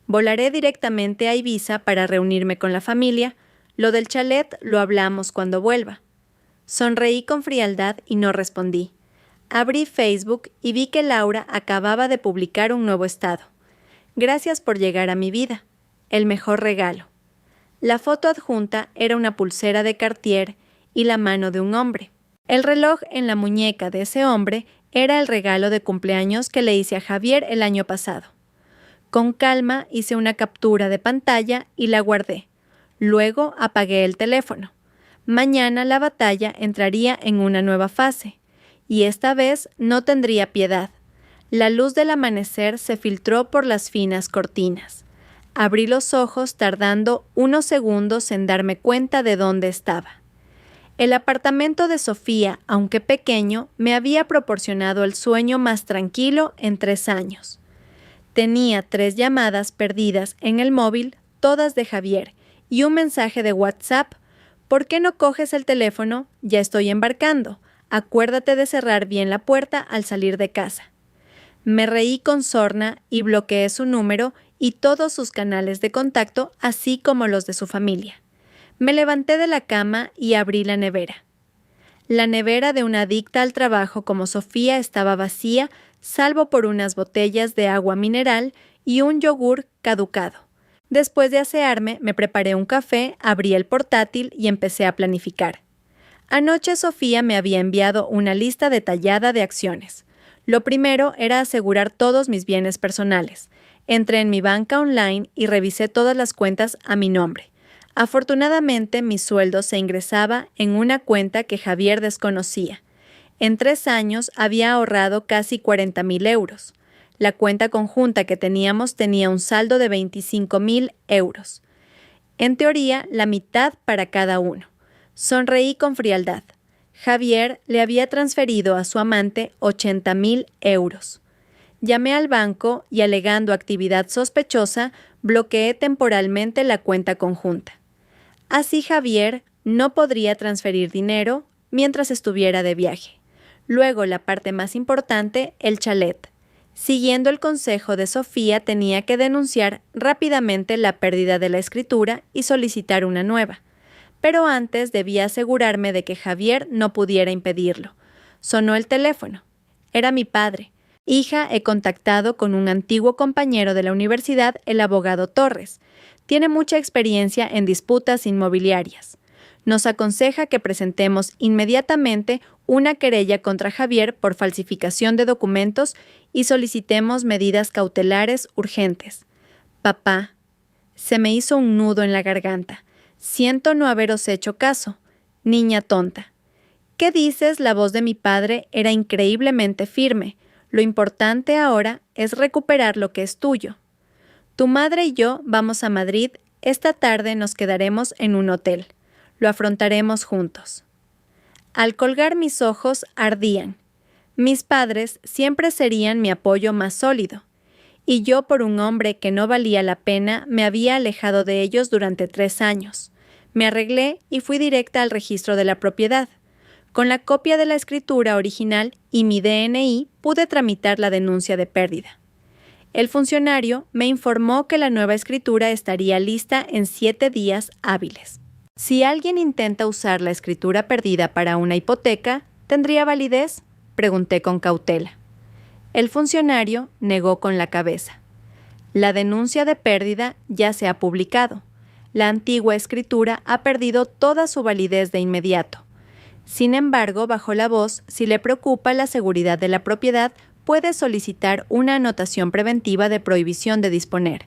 Volaré directamente a Ibiza para reunirme con la familia. Lo del chalet lo hablamos cuando vuelva». Sonreí con frialdad y no respondí. Abrí Facebook y vi que Laura acababa de publicar un nuevo estado. «Gracias por llegar a mi vida. El mejor regalo». La foto adjunta era una pulsera de Cartier y la mano de un hombre. El reloj en la muñeca de ese hombre era el regalo de cumpleaños que le hice a Javier el año pasado. Con calma hice una captura de pantalla y la guardé. Luego apagué el teléfono. Mañana la batalla entraría en una nueva fase, y esta vez no tendría piedad. La luz del amanecer se filtró por las finas cortinas. Abrí los ojos tardando unos segundos en darme cuenta de dónde estaba. El apartamento de Sofía, aunque pequeño, me había proporcionado el sueño más tranquilo en 3 años. Tenía 3 llamadas perdidas en el móvil, todas de Javier, y un mensaje de WhatsApp. ¿Por qué no coges el teléfono? Ya estoy embarcando. Acuérdate de cerrar bien la puerta al salir de casa. Me reí con sorna y bloqueé su número y todos sus canales de contacto, así como los de su familia. Me levanté de la cama y abrí la nevera. La nevera de una adicta al trabajo como Sofía estaba vacía, salvo por unas botellas de agua mineral y un yogur caducado. Después de asearme, me preparé un café, abrí el portátil y empecé a planificar. Anoche Sofía me había enviado una lista detallada de acciones. Lo primero era asegurar todos mis bienes personales. Entré en mi banca online y revisé todas las cuentas a mi nombre. Afortunadamente, mi sueldo se ingresaba en una cuenta que Javier desconocía. En 3 años había ahorrado casi 40.000 euros. La cuenta conjunta que teníamos tenía un saldo de 25.000 euros. En teoría, la mitad para cada uno. Sonreí con frialdad. Javier le había transferido a su amante 80.000 euros. Llamé al banco y, alegando actividad sospechosa, bloqueé temporalmente la cuenta conjunta. Así Javier no podría transferir dinero mientras estuviera de viaje. Luego, la parte más importante, el chalet. Siguiendo el consejo de Sofía, tenía que denunciar rápidamente la pérdida de la escritura y solicitar una nueva. Pero antes debía asegurarme de que Javier no pudiera impedirlo. Sonó el teléfono. Era mi padre. Hija, he contactado con un antiguo compañero de la universidad, el abogado Torres. Tiene mucha experiencia en disputas inmobiliarias. Nos aconseja que presentemos inmediatamente una querella contra Javier por falsificación de documentos y solicitemos medidas cautelares urgentes. Papá, se me hizo un nudo en la garganta. Siento no haberos hecho caso. Niña tonta. ¿Qué dices? La voz de mi padre era increíblemente firme. Lo importante ahora es recuperar lo que es tuyo. Tu madre y yo vamos a Madrid. Esta tarde nos quedaremos en un hotel. Lo afrontaremos juntos. Al colgar mis ojos ardían. Mis padres siempre serían mi apoyo más sólido. Y yo, por un hombre que no valía la pena, me había alejado de ellos durante 3 años. Me arreglé y fui directa al registro de la propiedad. Con la copia de la escritura original y mi DNI pude tramitar la denuncia de pérdida. El funcionario me informó que la nueva escritura estaría lista en 7 días hábiles. Si alguien intenta usar la escritura perdida para una hipoteca, ¿tendría validez? Pregunté con cautela. El funcionario negó con la cabeza. La denuncia de pérdida ya se ha publicado. La antigua escritura ha perdido toda su validez de inmediato. Sin embargo, bajó la voz, si le preocupa la seguridad de la propiedad, puede solicitar una anotación preventiva de prohibición de disponer.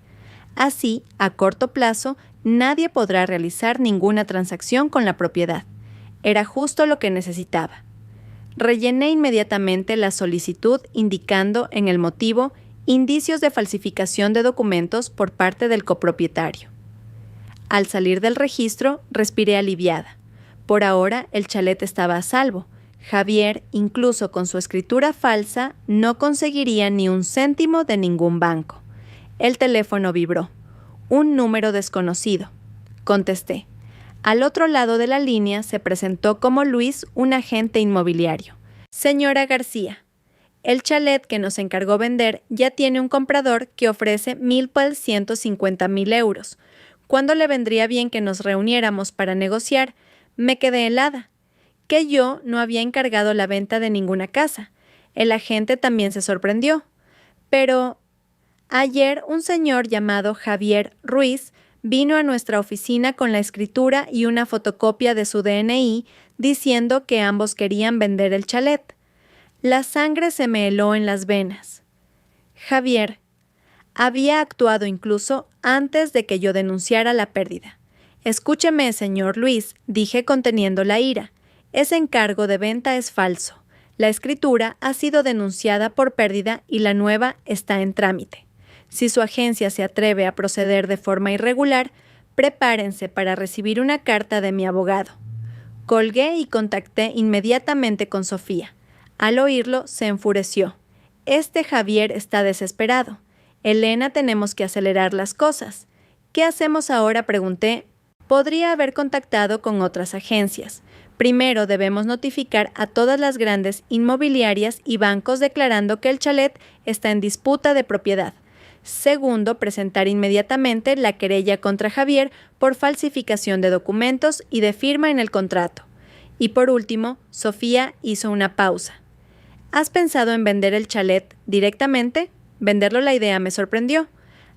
Así, a corto plazo, nadie podrá realizar ninguna transacción con la propiedad. Era justo lo que necesitaba. Rellené inmediatamente la solicitud indicando en el motivo indicios de falsificación de documentos por parte del copropietario. Al salir del registro, respiré aliviada. Por ahora, el chalet estaba a salvo. Javier, incluso con su escritura falsa, no conseguiría ni un céntimo de ningún banco. El teléfono vibró. Un número desconocido. Contesté. Al otro lado de la línea se presentó como Luis, un agente inmobiliario. Señora García, el chalet que nos encargó vender ya tiene un comprador que ofrece 1.150.000 euros. ¿Cuándo le vendría bien que nos reuniéramos para negociar? Me quedé helada. Que yo no había encargado la venta de ninguna casa. El agente también se sorprendió. Pero ayer un señor llamado Javier Ruiz vino a nuestra oficina con la escritura y una fotocopia de su DNI diciendo que ambos querían vender el chalet. La sangre se me heló en las venas. Javier había actuado incluso antes de que yo denunciara la pérdida. Escúcheme, señor Luis, dije conteniendo la ira. Ese encargo de venta es falso. La escritura ha sido denunciada por pérdida y la nueva está en trámite. Si su agencia se atreve a proceder de forma irregular, prepárense para recibir una carta de mi abogado. Colgué y contacté inmediatamente con Sofía. Al oírlo, se enfureció. Este Javier está desesperado. Elena, tenemos que acelerar las cosas. ¿Qué hacemos ahora?, pregunté. Podría haber contactado con otras agencias. Primero debemos notificar a todas las grandes inmobiliarias y bancos declarando que el chalet está en disputa de propiedad. Segundo, presentar inmediatamente la querella contra Javier por falsificación de documentos y de firma en el contrato. Y por último, Sofía hizo una pausa. ¿Has pensado en vender el chalet directamente? Venderlo, la idea me sorprendió.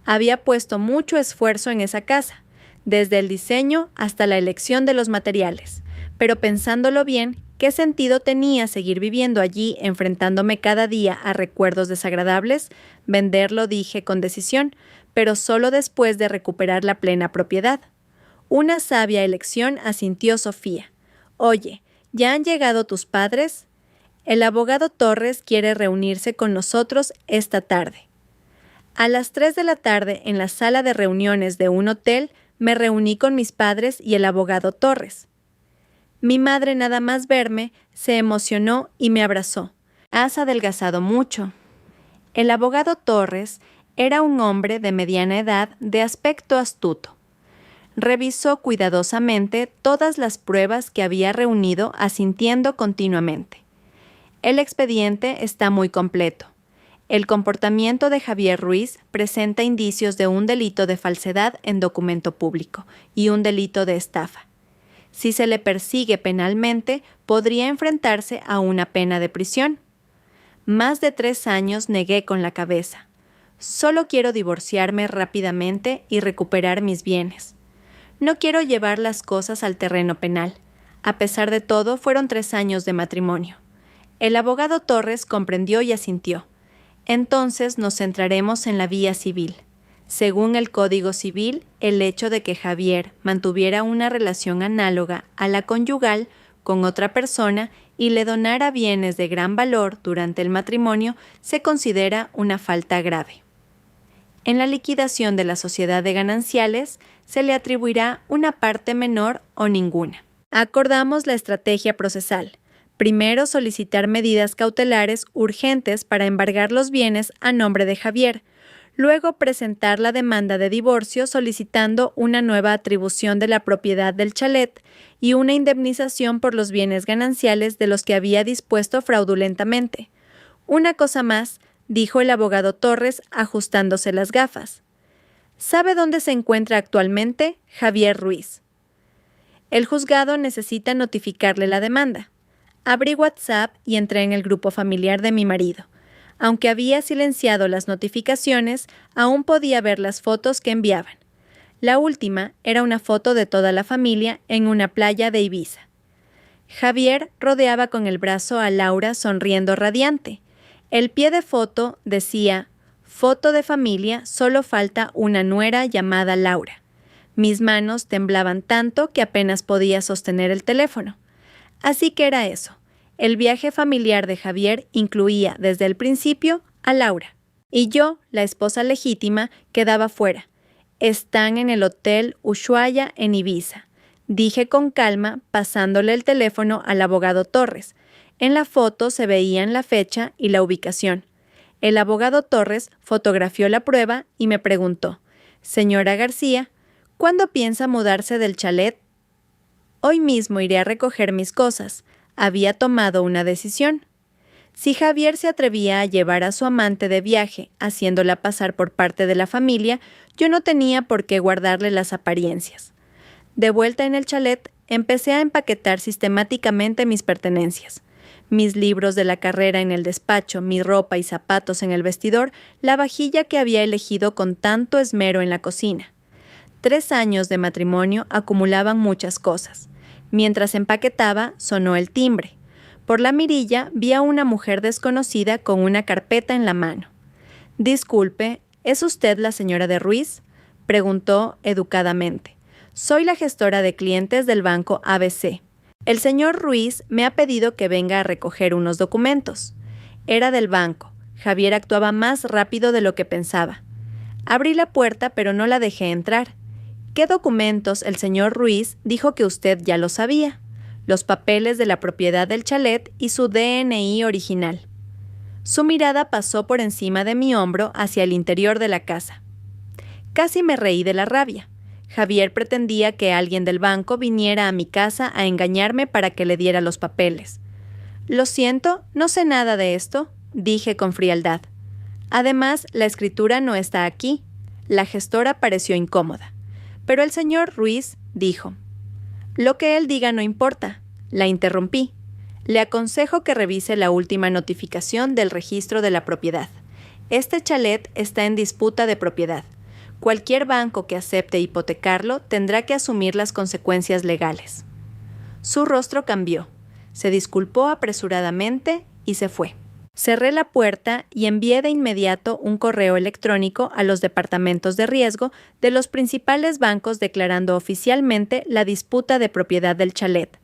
Había puesto mucho esfuerzo en esa casa, desde el diseño hasta la elección de los materiales. Pero pensándolo bien, ¿qué sentido tenía seguir viviendo allí enfrentándome cada día a recuerdos desagradables? Venderlo, dije con decisión, pero solo después de recuperar la plena propiedad. Una sabia elección, asintió Sofía. Oye, ¿ya han llegado tus padres? El abogado Torres quiere reunirse con nosotros esta tarde. A las 3 de la tarde, en la sala de reuniones de un hotel, me reuní con mis padres y el abogado Torres. Mi madre, nada más verme, se emocionó y me abrazó. Has adelgazado mucho. El abogado Torres era un hombre de mediana edad, de aspecto astuto. Revisó cuidadosamente todas las pruebas que había reunido, asintiendo continuamente. El expediente está muy completo. El comportamiento de Javier Ruiz presenta indicios de un delito de falsedad en documento público y un delito de estafa. Si se le persigue penalmente, podría enfrentarse a una pena de prisión. Más de 3 años negué con la cabeza. Solo quiero divorciarme rápidamente y recuperar mis bienes. No quiero llevar las cosas al terreno penal. A pesar de todo, fueron 3 años de matrimonio. El abogado Torres comprendió y asintió. Entonces nos centraremos en la vía civil. Según el Código Civil, el hecho de que Javier mantuviera una relación análoga a la conyugal con otra persona y le donara bienes de gran valor durante el matrimonio se considera una falta grave. En la liquidación de la sociedad de gananciales se le atribuirá una parte menor o ninguna. Acordamos la estrategia procesal. Primero, solicitar medidas cautelares urgentes para embargar los bienes a nombre de Javier. Luego, presentar la demanda de divorcio solicitando una nueva atribución de la propiedad del chalet y una indemnización por los bienes gananciales de los que había dispuesto fraudulentamente. Una cosa más, dijo el abogado Torres, ajustándose las gafas. ¿Sabe dónde se encuentra actualmente Javier Ruiz? El juzgado necesita notificarle la demanda. Abrí WhatsApp y entré en el grupo familiar de mi marido. Aunque había silenciado las notificaciones, aún podía ver las fotos que enviaban. La última era una foto de toda la familia en una playa de Ibiza. Javier rodeaba con el brazo a Laura sonriendo radiante. El pie de foto decía: foto de familia, solo falta una nuera llamada Laura. Mis manos temblaban tanto que apenas podía sostener el teléfono. Así que era eso. El viaje familiar de Javier incluía desde el principio a Laura. Y yo, la esposa legítima, quedaba fuera. Están en el Hotel Ushuaia en Ibiza, dije con calma, pasándole el teléfono al abogado Torres. En la foto se veían la fecha y la ubicación. El abogado Torres fotografió la prueba y me preguntó: «Señora García, ¿cuándo piensa mudarse del chalet?» «Hoy mismo iré a recoger mis cosas». Había tomado una decisión. Si Javier se atrevía a llevar a su amante de viaje, haciéndola pasar por parte de la familia, yo no tenía por qué guardarle las apariencias. De vuelta en el chalet, empecé a empaquetar sistemáticamente mis pertenencias. Mis libros de la carrera en el despacho, mi ropa y zapatos en el vestidor, la vajilla que había elegido con tanto esmero en la cocina. 3 años de matrimonio acumulaban muchas cosas. Mientras empaquetaba, sonó el timbre. Por la mirilla vi a una mujer desconocida con una carpeta en la mano. «Disculpe, ¿es usted la señora de Ruiz?», preguntó educadamente. «Soy la gestora de clientes del banco ABC. El señor Ruiz me ha pedido que venga a recoger unos documentos». Era del banco. Javier actuaba más rápido de lo que pensaba. Abrí la puerta, pero no la dejé entrar. «¿Qué documentos? El señor Ruiz dijo que usted ya lo sabía. Los papeles de la propiedad del chalet y su DNI original». Su mirada pasó por encima de mi hombro hacia el interior de la casa. Casi me reí de la rabia. Javier pretendía que alguien del banco viniera a mi casa a engañarme para que le diera los papeles. «Lo siento, no sé nada de esto», dije con frialdad. «Además, la escritura no está aquí». La gestora pareció incómoda. «Pero el señor Ruiz», dijo. «Lo que él diga no importa», la interrumpí. «Le aconsejo que revise la última notificación del registro de la propiedad. Este chalet está en disputa de propiedad. Cualquier banco que acepte hipotecarlo tendrá que asumir las consecuencias legales». Su rostro cambió. Se disculpó apresuradamente y se fue. Cerré la puerta y envié de inmediato un correo electrónico a los departamentos de riesgo de los principales bancos declarando oficialmente la disputa de propiedad del chalet.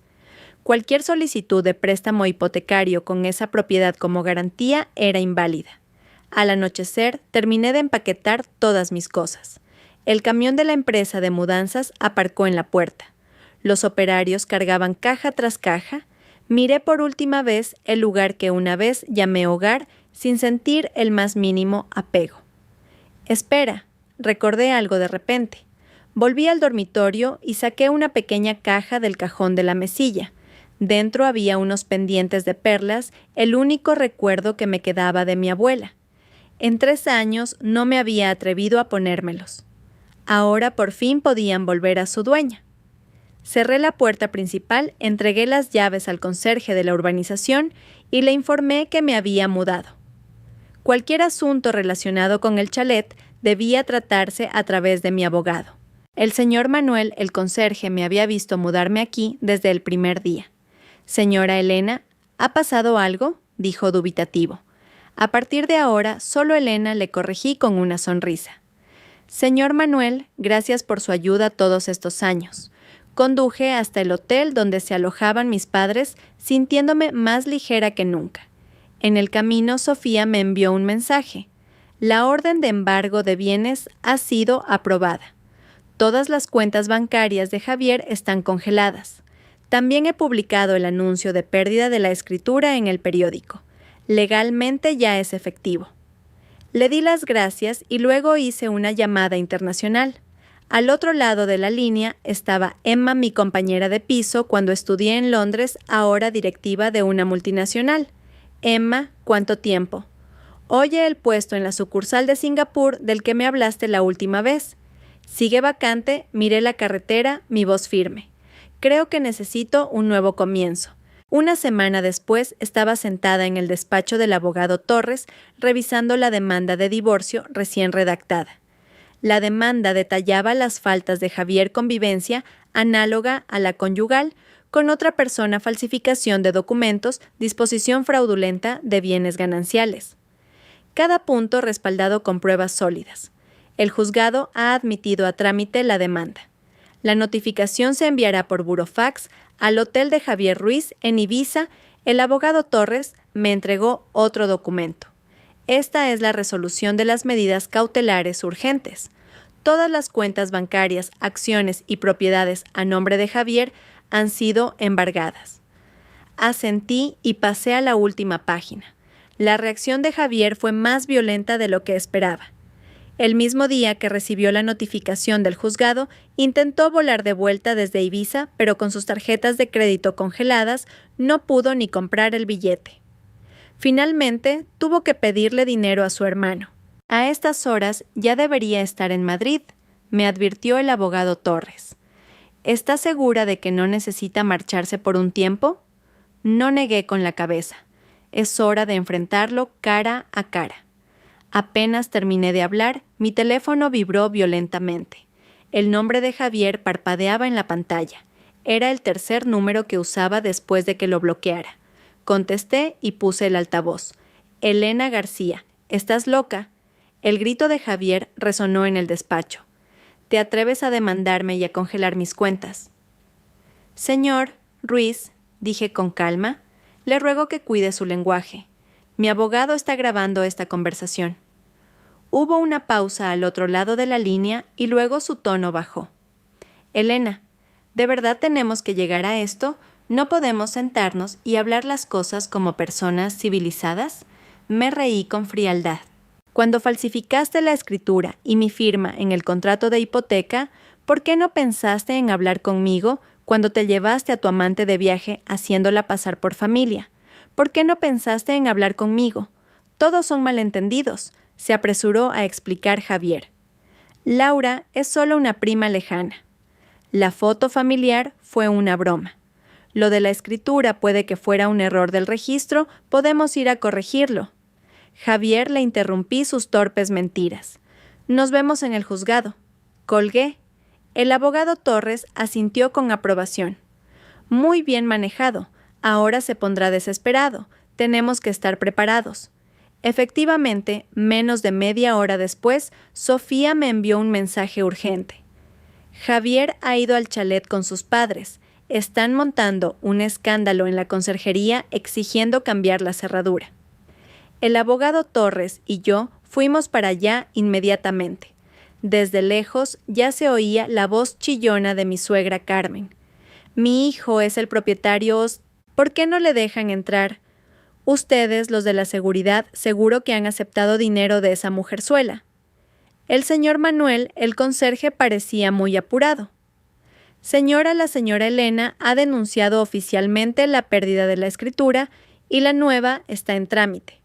Cualquier solicitud de préstamo hipotecario con esa propiedad como garantía era inválida. Al anochecer, terminé de empaquetar todas mis cosas. El camión de la empresa de mudanzas aparcó en la puerta. Los operarios cargaban caja tras caja. Miré por última vez el lugar que una vez llamé hogar sin sentir el más mínimo apego. «Espera», recordé algo de repente. Volví al dormitorio y saqué una pequeña caja del cajón de la mesilla. Dentro había unos pendientes de perlas, el único recuerdo que me quedaba de mi abuela. En 3 años no me había atrevido a ponérmelos. Ahora por fin podían volver a su dueña. Cerré la puerta principal, entregué las llaves al conserje de la urbanización y le informé que me había mudado. Cualquier asunto relacionado con el chalet debía tratarse a través de mi abogado. El señor Manuel, el conserje, me había visto mudarme aquí desde el primer día. «Señora Elena, ¿ha pasado algo?», dijo dubitativo. A partir de ahora, solo Elena le corregí con una sonrisa. «Señor Manuel, gracias por su ayuda todos estos años. Conduje hasta el hotel donde se alojaban mis padres, sintiéndome más ligera que nunca. En el camino, Sofía me envió un mensaje. La orden de embargo de bienes ha sido aprobada. Todas las cuentas bancarias de Javier están congeladas. También he publicado el anuncio de pérdida de la escritura en el periódico. Legalmente ya es efectivo». Le di las gracias y luego hice una llamada internacional. Al otro lado de la línea estaba Emma, mi compañera de piso cuando estudié en Londres, ahora directiva de una multinacional. «Emma, ¿cuánto tiempo? Oye, el puesto en la sucursal de Singapur del que me hablaste la última vez. Sigue vacante», miré la carretera, mi voz firme. «Creo que necesito un nuevo comienzo». Una semana después estaba sentada en el despacho del abogado Torres, revisando la demanda de divorcio recién redactada. La demanda detallaba las faltas de Javier convivencia análoga a la conyugal, con otra persona falsificación de documentos, disposición fraudulenta de bienes gananciales. Cada punto respaldado con pruebas sólidas. El juzgado ha admitido a trámite la demanda. La notificación se enviará por burofax al hotel de Javier Ruiz en Ibiza. El abogado Torres me entregó otro documento. Esta es la resolución de las medidas cautelares urgentes. Todas las cuentas bancarias, acciones y propiedades a nombre de Javier han sido embargadas. Asentí y pasé a la última página. La reacción de Javier fue más violenta de lo que esperaba. El mismo día que recibió la notificación del juzgado, intentó volar de vuelta desde Ibiza, pero con sus tarjetas de crédito congeladas no pudo ni comprar el billete. Finalmente, tuvo que pedirle dinero a su hermano. «A estas horas ya debería estar en Madrid», me advirtió el abogado Torres. «¿Está segura de que no necesita marcharse por un tiempo?». No negué con la cabeza. Es hora de enfrentarlo cara a cara. Apenas terminé de hablar, mi teléfono vibró violentamente. El nombre de Javier parpadeaba en la pantalla. Era el tercer número que usaba después de que lo bloqueara. Contesté y puse el altavoz. Elena García, ¿estás loca? El grito de Javier resonó en el despacho. ¿Te atreves a demandarme y a congelar mis cuentas? Señor Ruiz, dije con calma, le ruego que cuide su lenguaje. Mi abogado está grabando esta conversación. Hubo una pausa al otro lado de la línea y luego su tono bajó. Elena, ¿de verdad tenemos que llegar a esto? ¿No podemos sentarnos y hablar las cosas como personas civilizadas? Me reí con frialdad. Cuando falsificaste la escritura y mi firma en el contrato de hipoteca, ¿por qué no pensaste en hablar conmigo cuando te llevaste a tu amante de viaje haciéndola pasar por familia? ¿Por qué no pensaste en hablar conmigo? Todos son malentendidos, se apresuró a explicar Javier. Laura es solo una prima lejana. La foto familiar fue una broma. Lo de la escritura puede que fuera un error del registro, podemos ir a corregirlo. Javier le interrumpí sus torpes mentiras. Nos vemos en el juzgado. Colgué. El abogado Torres asintió con aprobación. Muy bien manejado. Ahora se pondrá desesperado. Tenemos que estar preparados. Efectivamente, menos de media hora después, Sofía me envió un mensaje urgente. Javier ha ido al chalet con sus padres. Están montando un escándalo en la conserjería exigiendo cambiar la cerradura. El abogado Torres y yo fuimos para allá inmediatamente. Desde lejos ya se oía la voz chillona de mi suegra Carmen. Mi hijo es el propietario. ¿Por qué no le dejan entrar? Ustedes, los de la seguridad, seguro que han aceptado dinero de esa mujerzuela. El señor Manuel, el conserje, parecía muy apurado. Señora, la señora Elena ha denunciado oficialmente la pérdida de la escritura y la nueva está en trámite.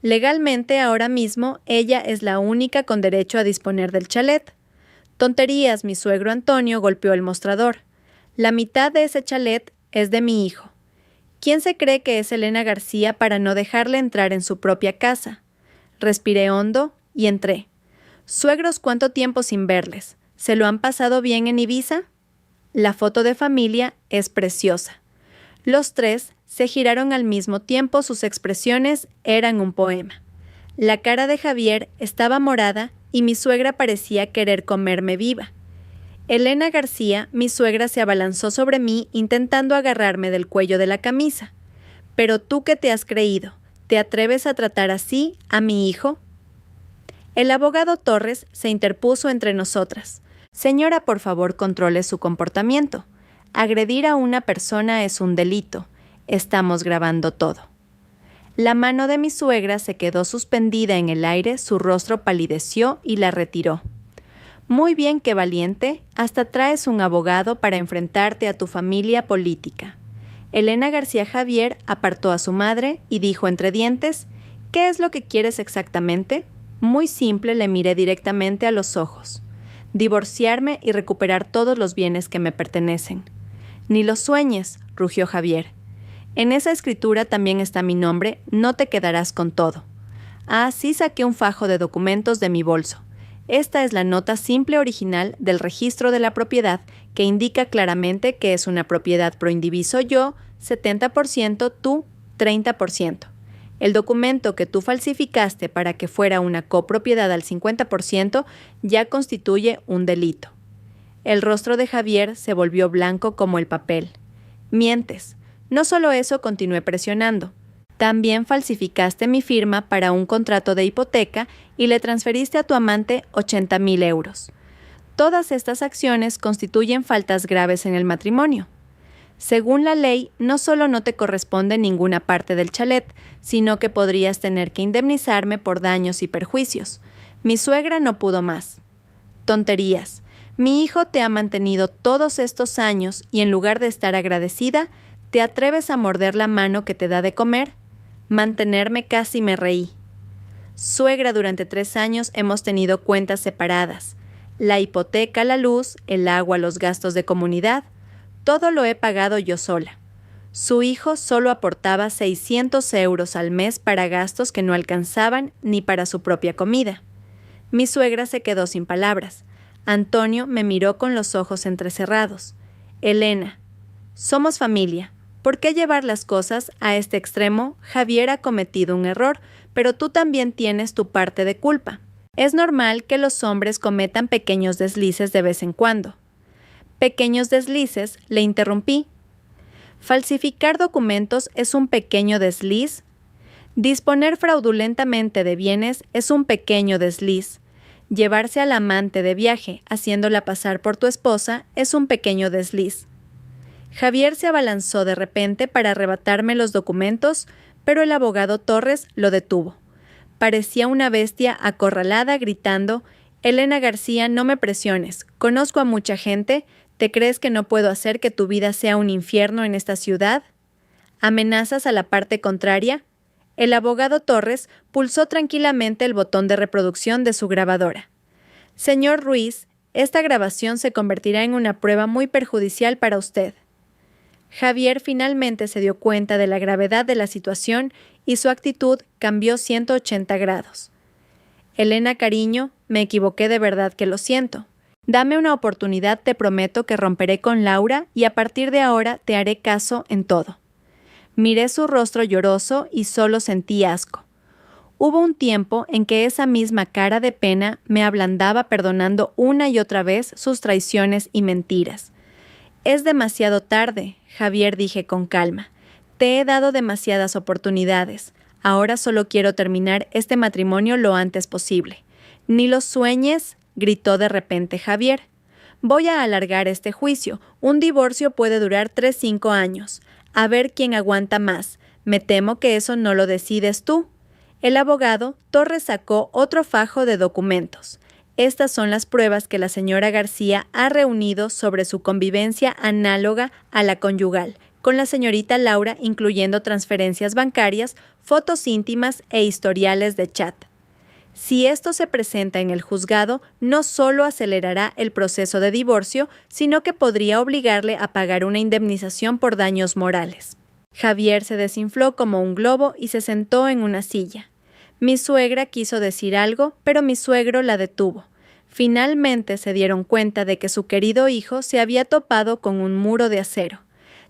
Legalmente, ahora mismo, ella es la única con derecho a disponer del chalet. Tonterías, mi suegro Antonio golpeó el mostrador. La mitad de ese chalet es de mi hijo. ¿Quién se cree que es Elena García para no dejarle entrar en su propia casa? Respiré hondo y entré. Suegros, ¿cuánto tiempo sin verles? ¿Se lo han pasado bien en Ibiza? La foto de familia es preciosa. Los tres se giraron al mismo tiempo, sus expresiones eran un poema. La cara de Javier estaba morada y mi suegra parecía querer comerme viva. Elena García, mi suegra, se abalanzó sobre mí intentando agarrarme del cuello de la camisa. «¿Pero tú qué te has creído? ¿Te atreves a tratar así a mi hijo?» El abogado Torres se interpuso entre nosotras. «Señora, por favor, controle su comportamiento. Agredir a una persona es un delito. Estamos grabando todo». La mano de mi suegra se quedó suspendida en el aire, su rostro palideció y la retiró. «Muy bien, qué valiente. Hasta traes un abogado para enfrentarte a tu familia política». Elena García Javier apartó a su madre y dijo entre dientes: «¿Qué es lo que quieres exactamente?» Muy simple, le miré directamente a los ojos. «Divorciarme y recuperar todos los bienes que me pertenecen». «Ni lo sueñes», rugió Javier. «En esa escritura también está mi nombre, no te quedarás con todo». Ah, sí, saqué un fajo de documentos de mi bolso. Esta es la nota simple original del registro de la propiedad que indica claramente que es una propiedad pro indiviso yo, 70%, tú, 30%. El documento que tú falsificaste para que fuera una copropiedad al 50% ya constituye un delito. El rostro de Javier se volvió blanco como el papel. «Mientes. No solo eso», continué presionando. «También falsificaste mi firma para un contrato de hipoteca y le transferiste a tu amante 80,000 euros. Todas estas acciones constituyen faltas graves en el matrimonio. Según la ley, no solo no te corresponde ninguna parte del chalet, sino que podrías tener que indemnizarme por daños y perjuicios. Mi suegra no pudo más». «Tonterías. Mi hijo te ha mantenido todos estos años y en lugar de estar agradecida, ¿te atreves a morder la mano que te da de comer?» Mantenerme casi me reí. «Suegra, durante 3 años hemos tenido cuentas separadas. La hipoteca, la luz, el agua, los gastos de comunidad. Todo lo he pagado yo sola. Su hijo solo aportaba 600 euros al mes para gastos que no alcanzaban ni para su propia comida». Mi suegra se quedó sin palabras. Antonio me miró con los ojos entrecerrados. Elena, somos familia. ¿Por qué llevar las cosas a este extremo? Javier ha cometido un error, pero tú también tienes tu parte de culpa. Es normal que los hombres cometan pequeños deslices de vez en cuando. Pequeños deslices, le interrumpí. ¿Falsificar documentos es un pequeño desliz? Disponer fraudulentamente de bienes es un pequeño desliz. Llevarse al amante de viaje haciéndola pasar por tu esposa es un pequeño desliz. Javier se abalanzó de repente para arrebatarme los documentos, pero el abogado Torres lo detuvo. Parecía una bestia acorralada gritando: «Elena García, no me presiones. Conozco a mucha gente. ¿Te crees que no puedo hacer que tu vida sea un infierno en esta ciudad? ¿Amenazas a la parte contraria?» El abogado Torres pulsó tranquilamente el botón de reproducción de su grabadora. «Señor Ruiz, esta grabación se convertirá en una prueba muy perjudicial para usted». Javier finalmente se dio cuenta de la gravedad de la situación y su actitud cambió 180 grados. «Elena, cariño, me equivoqué, de verdad que lo siento. Dame una oportunidad, te prometo que romperé con Laura y a partir de ahora te haré caso en todo». Miré su rostro lloroso y solo sentí asco. Hubo un tiempo en que esa misma cara de pena me ablandaba perdonando una y otra vez sus traiciones y mentiras. «Es demasiado tarde», Javier, dije con calma. «Te he dado demasiadas oportunidades. Ahora solo quiero terminar este matrimonio lo antes posible». «Ni lo sueñes», gritó de repente Javier. «Voy a alargar este juicio. Un divorcio puede durar 3-5 años. A ver quién aguanta más. Me temo que eso no lo decides tú». El abogado Torres sacó otro fajo de documentos. «Estas son las pruebas que la señora García ha reunido sobre su convivencia análoga a la conyugal, con la señorita Laura, incluyendo transferencias bancarias, fotos íntimas e historiales de chat. Si esto se presenta en el juzgado, no solo acelerará el proceso de divorcio, sino que podría obligarle a pagar una indemnización por daños morales». Javier se desinfló como un globo y se sentó en una silla. Mi suegra quiso decir algo, pero mi suegro la detuvo. Finalmente se dieron cuenta de que su querido hijo se había topado con un muro de acero.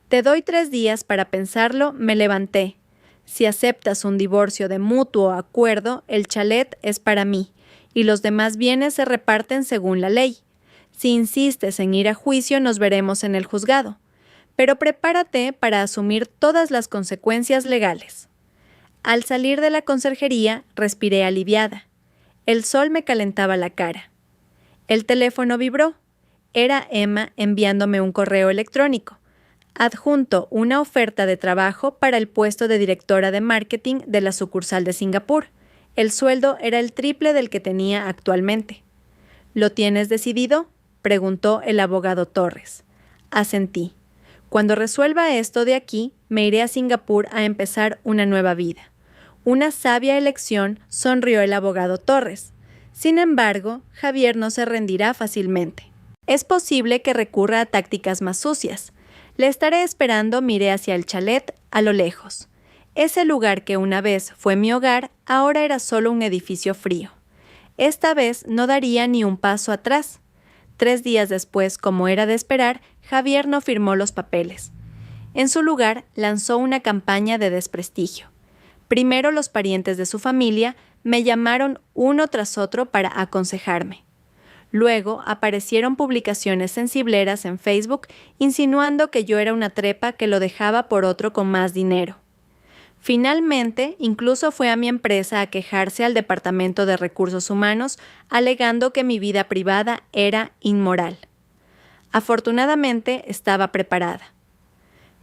«Te doy 3 días para pensarlo», me levanté. «Si aceptas un divorcio de mutuo acuerdo, el chalet es para mí, y los demás bienes se reparten según la ley. Si insistes en ir a juicio, nos veremos en el juzgado. Pero prepárate para asumir todas las consecuencias legales». Al salir de la conserjería, respiré aliviada. El sol me calentaba la cara. El teléfono vibró. Era Emma enviándome un correo electrónico. Adjunto una oferta de trabajo para el puesto de directora de marketing de la sucursal de Singapur. El sueldo era el triple del que tenía actualmente. «¿Lo tienes decidido?», preguntó el abogado Torres. Asentí. «Cuando resuelva esto de aquí, me iré a Singapur a empezar una nueva vida». Una sabia elección, sonrió el abogado Torres. Sin embargo, Javier no se rendirá fácilmente. Es posible que recurra a tácticas más sucias. Le estaré esperando, miré hacia el chalet, a lo lejos. Ese lugar que una vez fue mi hogar, ahora era solo un edificio frío. Esta vez no daría ni un paso atrás. 3 días después, como era de esperar, Javier no firmó los papeles. En su lugar, lanzó una campaña de desprestigio. Primero los parientes de su familia me llamaron uno tras otro para aconsejarme. Luego aparecieron publicaciones sensibleras en Facebook insinuando que yo era una trepa que lo dejaba por otro con más dinero. Finalmente, incluso fue a mi empresa a quejarse al Departamento de Recursos Humanos, alegando que mi vida privada era inmoral. Afortunadamente, estaba preparada.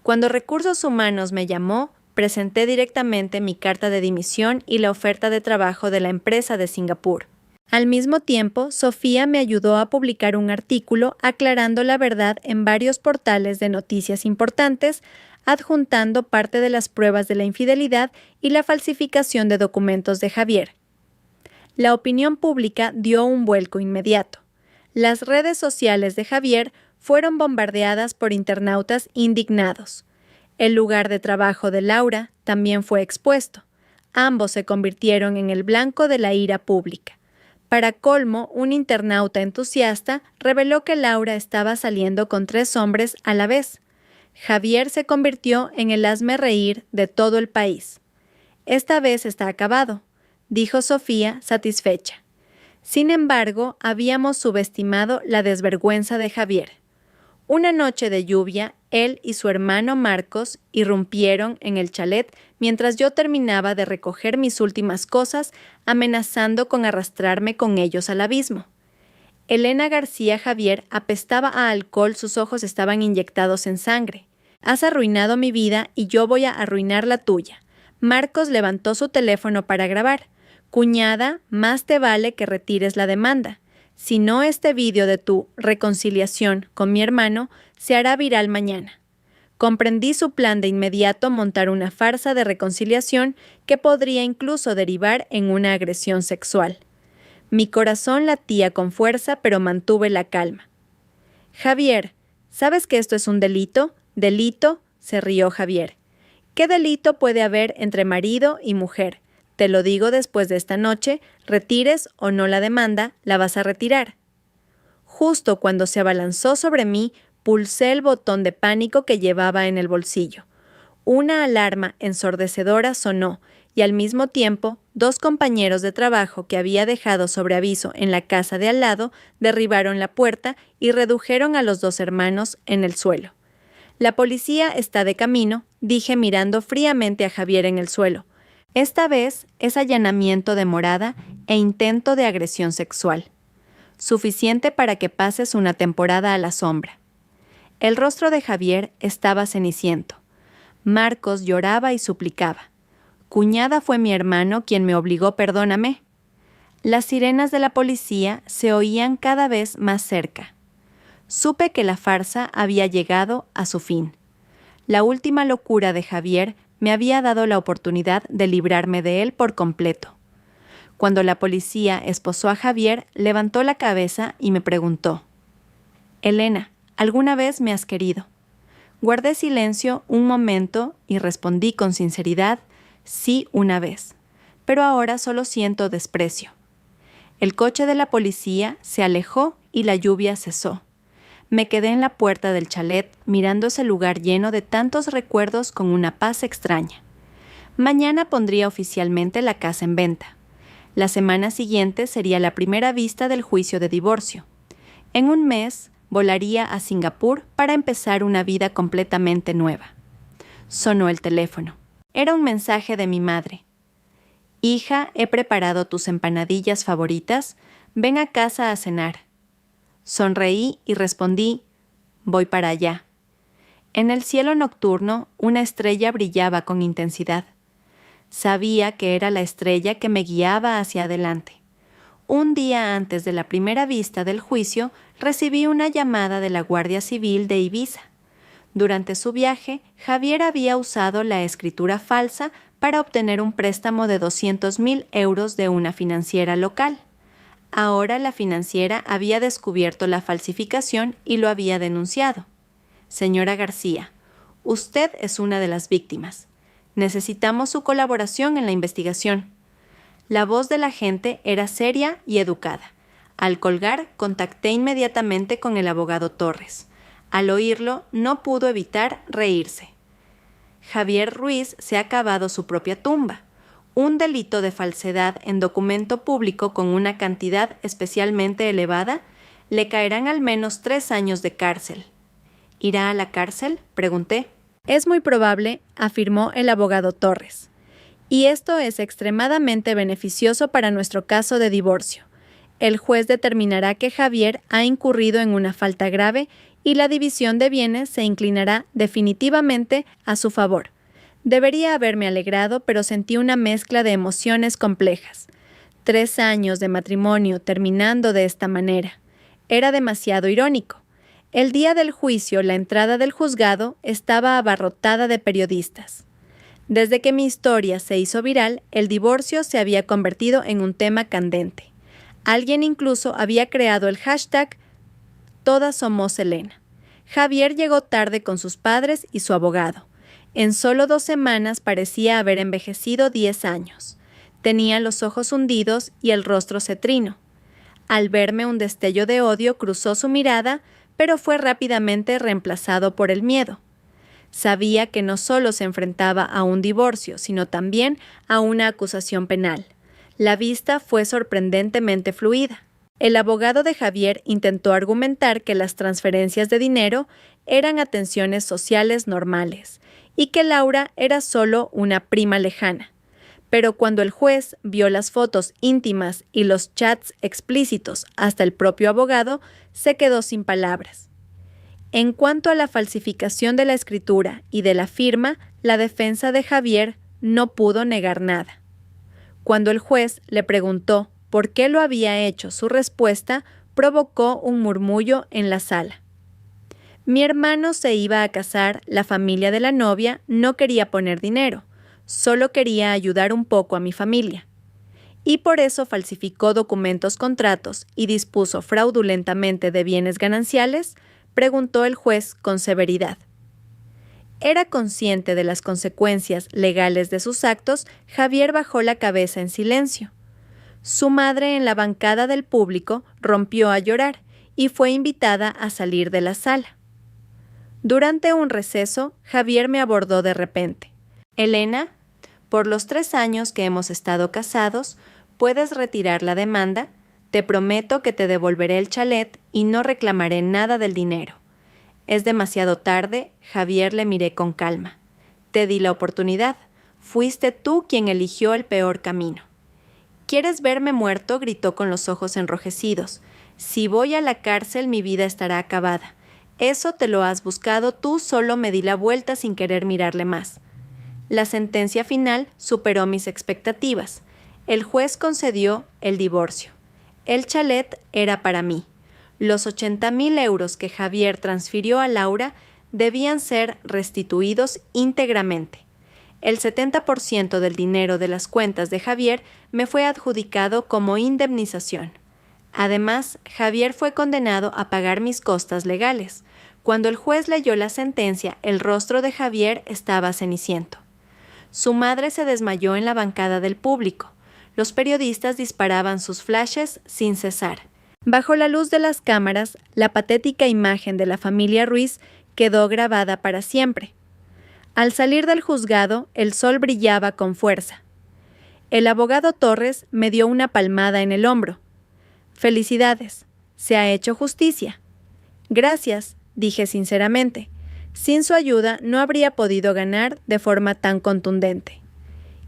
Cuando Recursos Humanos me llamó, presenté directamente mi carta de dimisión y la oferta de trabajo de la empresa de Singapur. Al mismo tiempo, Sofía me ayudó a publicar un artículo aclarando la verdad en varios portales de noticias importantes, adjuntando parte de las pruebas de la infidelidad y la falsificación de documentos de Javier. La opinión pública dio un vuelco inmediato. Las redes sociales de Javier fueron bombardeadas por internautas indignados. El lugar de trabajo de Laura también fue expuesto. Ambos se convirtieron en el blanco de la ira pública. Para colmo, un internauta entusiasta reveló que Laura estaba saliendo con 3 hombres a la vez. Javier se convirtió en el hazmerreír de todo el país. Esta vez está acabado, dijo Sofía, satisfecha. Sin embargo, habíamos subestimado la desvergüenza de Javier. Una noche de lluvia, él y su hermano Marcos irrumpieron en el chalet mientras yo terminaba de recoger mis últimas cosas, amenazando con arrastrarme con ellos al abismo. Elena García Javier apestaba a alcohol, sus ojos estaban inyectados en sangre. Has arruinado mi vida y yo voy a arruinar la tuya. Marcos levantó su teléfono para grabar. Cuñada, más te vale que retires la demanda. Si no, este vídeo de tu reconciliación con mi hermano se hará viral mañana. Comprendí su plan de inmediato montar una farsa de reconciliación que podría incluso derivar en una agresión sexual. Mi corazón latía con fuerza, pero mantuve la calma. Javier, ¿sabes que esto es un delito? ¿Delito? Se rió Javier. ¿Qué delito puede haber entre marido y mujer? Te lo digo después de esta noche, retires o no la demanda, la vas a retirar. Justo cuando se abalanzó sobre mí, pulsé el botón de pánico que llevaba en el bolsillo. Una alarma ensordecedora sonó y al mismo tiempo 2 compañeros de trabajo que había dejado sobre aviso en la casa de al lado derribaron la puerta y redujeron a los 2 hermanos en el suelo. La policía está de camino, dije mirando fríamente a Javier en el suelo. Esta vez es allanamiento de morada e intento de agresión sexual. Suficiente para que pases una temporada a la sombra. El rostro de Javier estaba ceniciento. Marcos lloraba y suplicaba. Cuñada, fue mi hermano quien me obligó, perdóname. Las sirenas de la policía se oían cada vez más cerca. Supe que la farsa había llegado a su fin. La última locura de Javier me había dado la oportunidad de librarme de él por completo. Cuando la policía esposó a Javier, levantó la cabeza y me preguntó: Elena, ¿alguna vez me has querido? Guardé silencio un momento y respondí con sinceridad: sí, una vez, pero ahora solo siento desprecio. El coche de la policía se alejó y la lluvia cesó. Me quedé en la puerta del chalet mirando ese lugar lleno de tantos recuerdos con una paz extraña. Mañana pondría oficialmente la casa en venta. La semana siguiente sería la primera vista del juicio de divorcio. En un mes volaría a Singapur para empezar una vida completamente nueva. Sonó el teléfono. Era un mensaje de mi madre. Hija, he preparado tus empanadillas favoritas. Ven a casa a cenar. Sonreí y respondí: voy para allá. En el cielo nocturno, una estrella brillaba con intensidad. Sabía que era la estrella que me guiaba hacia adelante. Un día antes de la primera vista del juicio, recibí una llamada de la Guardia Civil de Ibiza. Durante su viaje, Javier había usado la escritura falsa para obtener un préstamo de 200.000 euros de una financiera local. Ahora la financiera había descubierto la falsificación y lo había denunciado. Señora García, usted es una de las víctimas. Necesitamos su colaboración en la investigación. La voz del agente era seria y educada. Al colgar, contacté inmediatamente con el abogado Torres. Al oírlo, no pudo evitar reírse. Javier Ruiz se ha cavado su propia tumba. Un delito de falsedad en documento público con una cantidad especialmente elevada, le caerán al menos 3 años de cárcel. ¿Irá a la cárcel?, pregunté. Es muy probable, afirmó el abogado Torres. Y esto es extremadamente beneficioso para nuestro caso de divorcio. El juez determinará que Javier ha incurrido en una falta grave y la división de bienes se inclinará definitivamente a su favor. Debería haberme alegrado, pero sentí una mezcla de emociones complejas. 3 años de matrimonio terminando de esta manera. Era demasiado irónico. El día del juicio, la entrada del juzgado estaba abarrotada de periodistas. Desde que mi historia se hizo viral, el divorcio se había convertido en un tema candente. Alguien incluso había creado el hashtag Todas somos Elena. Javier llegó tarde con sus padres y su abogado. En solo 2 semanas parecía haber envejecido 10 años. Tenía los ojos hundidos y el rostro cetrino. Al verme, un destello de odio cruzó su mirada, pero fue rápidamente reemplazado por el miedo. Sabía que no solo se enfrentaba a un divorcio, sino también a una acusación penal. La vista fue sorprendentemente fluida. El abogado de Javier intentó argumentar que las transferencias de dinero eran atenciones sociales normales y que Laura era solo una prima lejana. Pero cuando el juez vio las fotos íntimas y los chats explícitos, hasta el propio abogado se quedó sin palabras. En cuanto a la falsificación de la escritura y de la firma, la defensa de Javier no pudo negar nada. Cuando el juez le preguntó por qué lo había hecho, su respuesta provocó un murmullo en la sala. Mi hermano se iba a casar, la familia de la novia no quería poner dinero, solo quería ayudar un poco a mi familia. Y por eso falsificó documentos, contratos y dispuso fraudulentamente de bienes gananciales, preguntó el juez con severidad. Era consciente de las consecuencias legales de sus actos, Javier bajó la cabeza en silencio. Su madre, en la bancada del público, rompió a llorar y fue invitada a salir de la sala. Durante un receso, Javier me abordó de repente. «Elena, por los 3 años que hemos estado casados, puedes retirar la demanda. Te prometo que te devolveré el chalet y no reclamaré nada del dinero». «Es demasiado tarde», Javier le miré con calma. «Te di la oportunidad. Fuiste tú quien eligió el peor camino». «¿Quieres verme muerto?», gritó con los ojos enrojecidos. «Si voy a la cárcel, mi vida estará acabada. Eso te lo has buscado tú, solo me di la vuelta sin querer mirarle más». La sentencia final superó mis expectativas. El juez concedió el divorcio. El chalet era para mí. Los 80,000 euros que Javier transfirió a Laura debían ser restituidos íntegramente. El 70% del dinero de las cuentas de Javier me fue adjudicado como indemnización. Además, Javier fue condenado a pagar mis costas legales. Cuando el juez leyó la sentencia, el rostro de Javier estaba ceniciento. Su madre se desmayó en la bancada del público. Los periodistas disparaban sus flashes sin cesar. Bajo la luz de las cámaras, la patética imagen de la familia Ruiz quedó grabada para siempre. Al salir del juzgado, el sol brillaba con fuerza. El abogado Torres me dio una palmada en el hombro. «Felicidades, se ha hecho justicia». «Gracias», dije sinceramente. Sin su ayuda no habría podido ganar de forma tan contundente.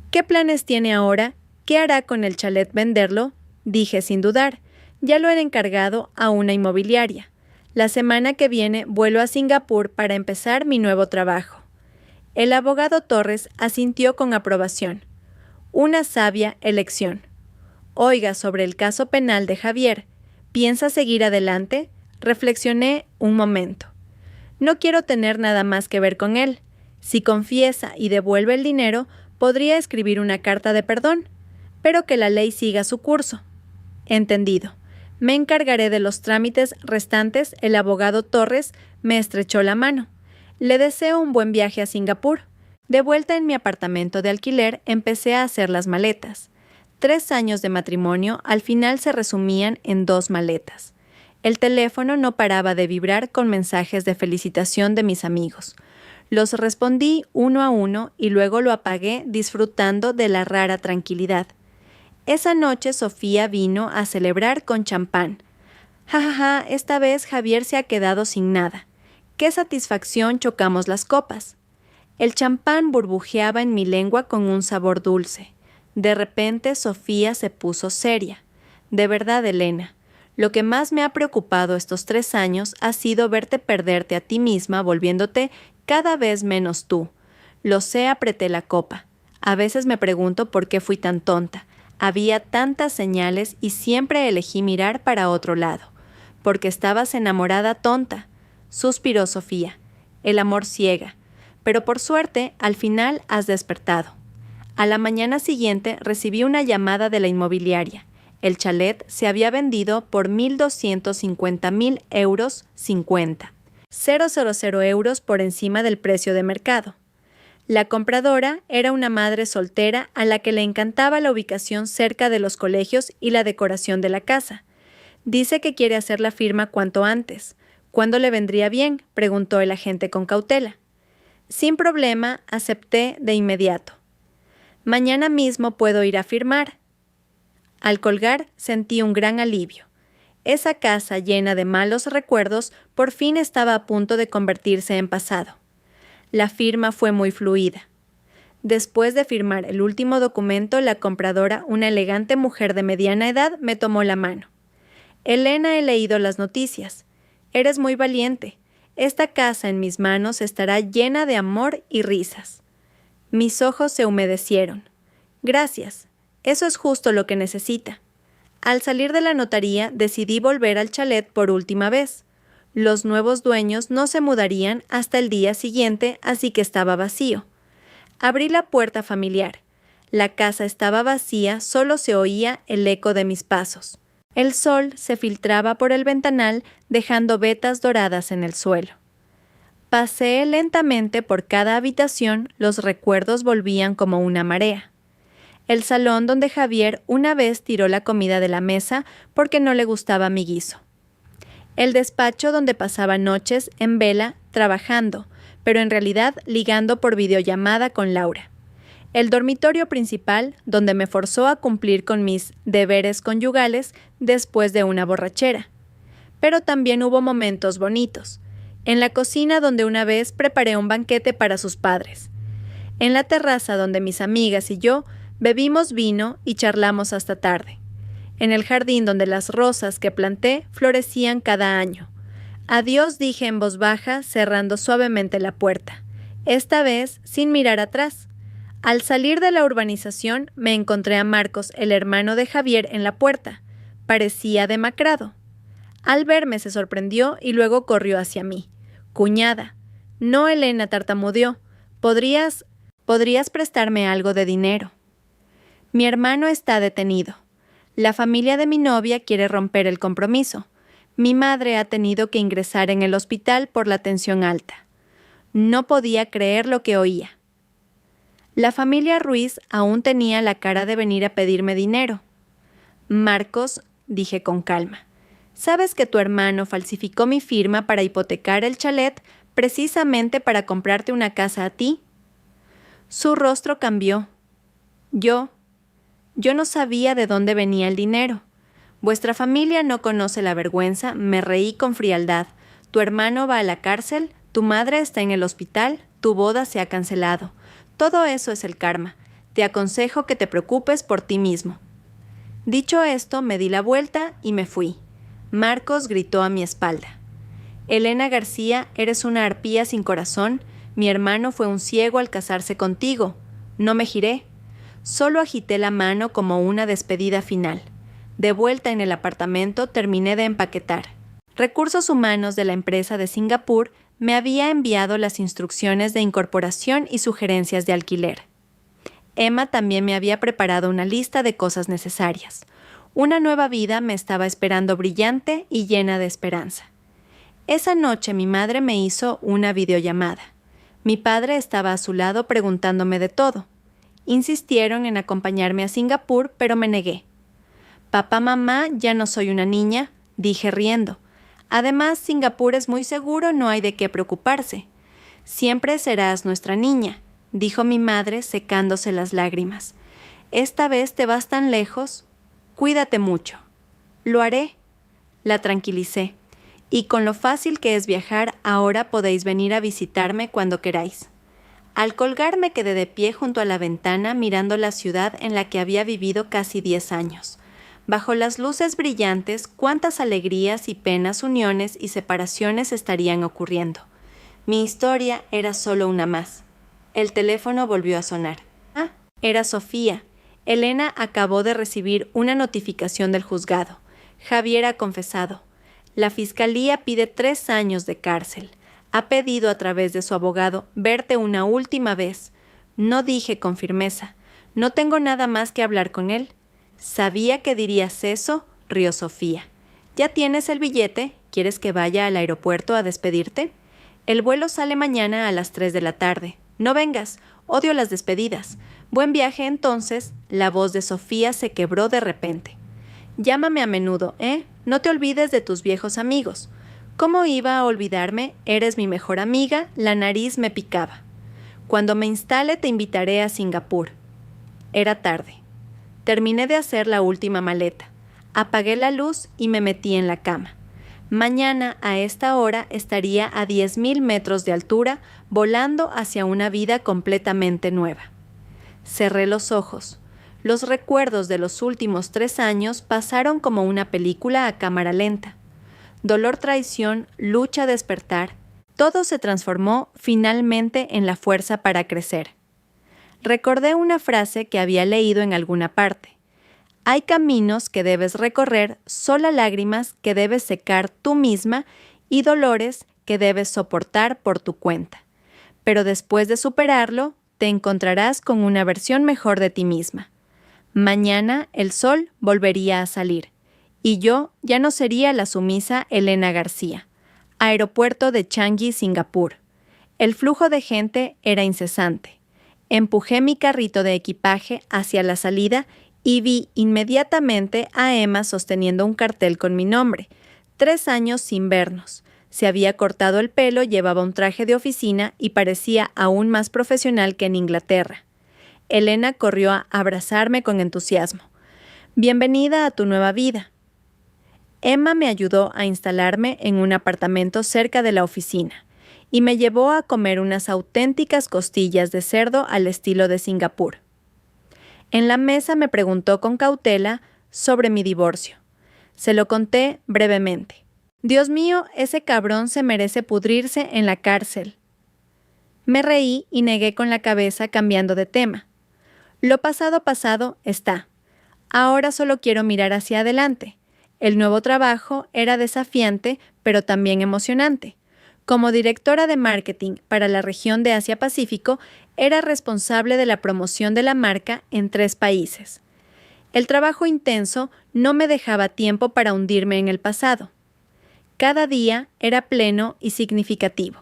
«¿Qué planes tiene ahora? ¿Qué hará con el chalet? ¿Venderlo?», dije sin dudar. «Ya lo he encargado a una inmobiliaria. La semana que viene vuelo a Singapur para empezar mi nuevo trabajo». El abogado Torres asintió con aprobación. Una sabia elección. «Oiga, sobre el caso penal de Javier, ¿piensa seguir adelante?». Reflexioné un momento. «No quiero tener nada más que ver con él. Si confiesa y devuelve el dinero, podría escribir una carta de perdón, pero que la ley siga su curso». «Entendido. Me encargaré de los trámites restantes». El abogado Torres me estrechó la mano. «Le deseo un buen viaje a Singapur». De vuelta en mi apartamento de alquiler, empecé a hacer las maletas. 3 años de matrimonio al final se resumían en 2 maletas. El teléfono no paraba de vibrar con mensajes de felicitación de mis amigos. Los respondí uno a uno y luego lo apagué disfrutando de la rara tranquilidad. Esa noche Sofía vino a celebrar con champán. «Ja, ja, ja, esta vez Javier se ha quedado sin nada. ¡Qué satisfacción!», chocamos las copas. El champán burbujeaba en mi lengua con un sabor dulce. De repente Sofía se puso seria. «De verdad, Elena, lo que más me ha preocupado estos 3 años ha sido verte perderte a ti misma, volviéndote cada vez menos tú». Lo sé, apreté la copa. A veces me pregunto por qué fui tan tonta. Había tantas señales y siempre elegí mirar para otro lado. «Porque estabas enamorada, tonta», suspiró Sofía. «El amor ciega. Pero por suerte, al final has despertado». A la mañana siguiente recibí una llamada de la inmobiliaria. El chalet se había vendido por 1.250.000 euros 50. 000 euros por encima del precio de mercado. La compradora era una madre soltera a la que le encantaba la ubicación cerca de los colegios y la decoración de la casa. Dice que quiere hacer la firma cuanto antes. ¿Cuándo le vendría bien?, preguntó el agente con cautela. Sin problema, acepté de inmediato. Mañana mismo puedo ir a firmar. Al colgar, sentí un gran alivio. Esa casa llena de malos recuerdos por fin estaba a punto de convertirse en pasado. La firma fue muy fluida. Después de firmar el último documento, la compradora, una elegante mujer de mediana edad, me tomó la mano. Elena, he leído las noticias. Eres muy valiente. Esta casa en mis manos estará llena de amor y risas. Mis ojos se humedecieron. Gracias. Eso es justo lo que necesita. Al salir de la notaría, decidí volver al chalet por última vez. Los nuevos dueños no se mudarían hasta el día siguiente, así que estaba vacío. Abrí la puerta familiar. La casa estaba vacía, solo se oía el eco de mis pasos. El sol se filtraba por el ventanal, dejando vetas doradas en el suelo. Paseé lentamente por cada habitación, los recuerdos volvían como una marea. El salón donde Javier una vez tiró la comida de la mesa porque no le gustaba mi guiso. El despacho donde pasaba noches en vela trabajando, pero en realidad ligando por videollamada con Laura. El dormitorio principal, donde me forzó a cumplir con mis deberes conyugales después de una borrachera. Pero también hubo momentos bonitos. En la cocina donde una vez preparé un banquete para sus padres. En la terraza donde mis amigas y yo bebimos vino y charlamos hasta tarde. En el jardín donde las rosas que planté florecían cada año. Adiós, dije en voz baja, cerrando suavemente la puerta. Esta vez sin mirar atrás. Al salir de la urbanización me encontré a Marcos, el hermano de Javier, en la puerta. Parecía demacrado. Al verme se sorprendió y luego corrió hacia mí. Cuñada. No, Elena, tartamudeó. ¿Podrías prestarme algo de dinero? Mi hermano está detenido. La familia de mi novia quiere romper el compromiso. Mi madre ha tenido que ingresar en el hospital por la tensión alta. No podía creer lo que oía. La familia Ruiz aún tenía la cara de venir a pedirme dinero. Marcos, dije con calma, ¿sabes que tu hermano falsificó mi firma para hipotecar el chalet precisamente para comprarte una casa a ti? Su rostro cambió. Yo no sabía de dónde venía el dinero. Vuestra familia no conoce la vergüenza, me reí con frialdad. Tu hermano va a la cárcel, tu madre está en el hospital, tu boda se ha cancelado. Todo eso es el karma. Te aconsejo que te preocupes por ti mismo. Dicho esto, me di la vuelta y me fui. Marcos gritó a mi espalda. Elena García, eres una arpía sin corazón. Mi hermano fue un ciego al casarse contigo. No me giré. Solo agité la mano como una despedida final. De vuelta en el apartamento, terminé de empaquetar. Recursos Humanos de la empresa de Singapur me había enviado las instrucciones de incorporación y sugerencias de alquiler. Emma también me había preparado una lista de cosas necesarias. Una nueva vida me estaba esperando brillante y llena de esperanza. Esa noche mi madre me hizo una videollamada. Mi padre estaba a su lado preguntándome de todo. Insistieron en acompañarme a Singapur, pero me negué. Papá, mamá, ya no soy una niña, dije riendo. Además, Singapur es muy seguro, no hay de qué preocuparse. Siempre serás nuestra niña, dijo mi madre secándose las lágrimas. Esta vez te vas tan lejos. Cuídate mucho. Lo haré. La tranquilicé. Y con lo fácil que es viajar, ahora podéis venir a visitarme cuando queráis. Al colgar me quedé de pie junto a la ventana mirando la ciudad en la que había vivido casi 10 años. Bajo las luces brillantes, cuántas alegrías y penas, uniones y separaciones estarían ocurriendo. Mi historia era solo una más. El teléfono volvió a sonar. Ah, era Sofía. Elena acabó de recibir una notificación del juzgado. Javier ha confesado. La fiscalía pide 3 años de cárcel. Ha pedido a través de su abogado verte una última vez. No dije con firmeza. No tengo nada más que hablar con él. Sabía que dirías eso, rió Sofía. ¿Ya tienes el billete? ¿Quieres que vaya al aeropuerto a despedirte? El vuelo sale mañana a las 3 de la tarde. No vengas, odio las despedidas. Buen viaje entonces. La voz de Sofía se quebró de repente. Llámame a menudo, ¿eh? No te olvides de tus viejos amigos. ¿Cómo iba a olvidarme? Eres mi mejor amiga, la nariz me picaba. Cuando me instale te invitaré a Singapur. Era tarde. Terminé de hacer la última maleta. Apagué la luz y me metí en la cama. Mañana a esta hora estaría a 10.000 metros de altura, volando hacia una vida completamente nueva. Cerré los ojos. Los recuerdos de los últimos 3 años pasaron como una película a cámara lenta. Dolor, traición, lucha, despertar. Todo se transformó finalmente en la fuerza para crecer. Recordé una frase que había leído en alguna parte. Hay caminos que debes recorrer, sola lágrimas que debes secar tú misma y dolores que debes soportar por tu cuenta. Pero después de superarlo, te encontrarás con una versión mejor de ti misma. Mañana el sol volvería a salir, y yo ya no sería la sumisa Elena García. Aeropuerto de Changi, Singapur. El flujo de gente era incesante. Empujé mi carrito de equipaje hacia la salida y vi inmediatamente a Emma sosteniendo un cartel con mi nombre. 3 años sin vernos. Se había cortado el pelo, llevaba un traje de oficina y parecía aún más profesional que en Inglaterra. Elena corrió a abrazarme con entusiasmo. Bienvenida a tu nueva vida. Emma me ayudó a instalarme en un apartamento cerca de la oficina y me llevó a comer unas auténticas costillas de cerdo al estilo de Singapur. En la mesa me preguntó con cautela sobre mi divorcio. Se lo conté brevemente. Dios mío, ese cabrón se merece pudrirse en la cárcel. Me reí y negué con la cabeza cambiando de tema. Lo pasado pasado está. Ahora solo quiero mirar hacia adelante. El nuevo trabajo era desafiante, pero también emocionante. Como directora de marketing para la región de Asia-Pacífico, era responsable de la promoción de la marca en 3 países. El trabajo intenso no me dejaba tiempo para hundirme en el pasado. Cada día era pleno y significativo.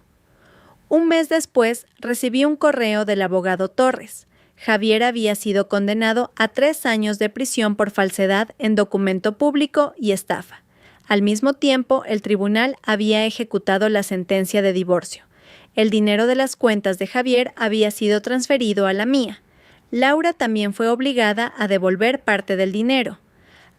Un mes después recibí un correo del abogado Torres. Javier había sido condenado a 3 años de prisión por falsedad en documento público y estafa. Al mismo tiempo, el tribunal había ejecutado la sentencia de divorcio. El dinero de las cuentas de Javier había sido transferido a la mía. Laura también fue obligada a devolver parte del dinero.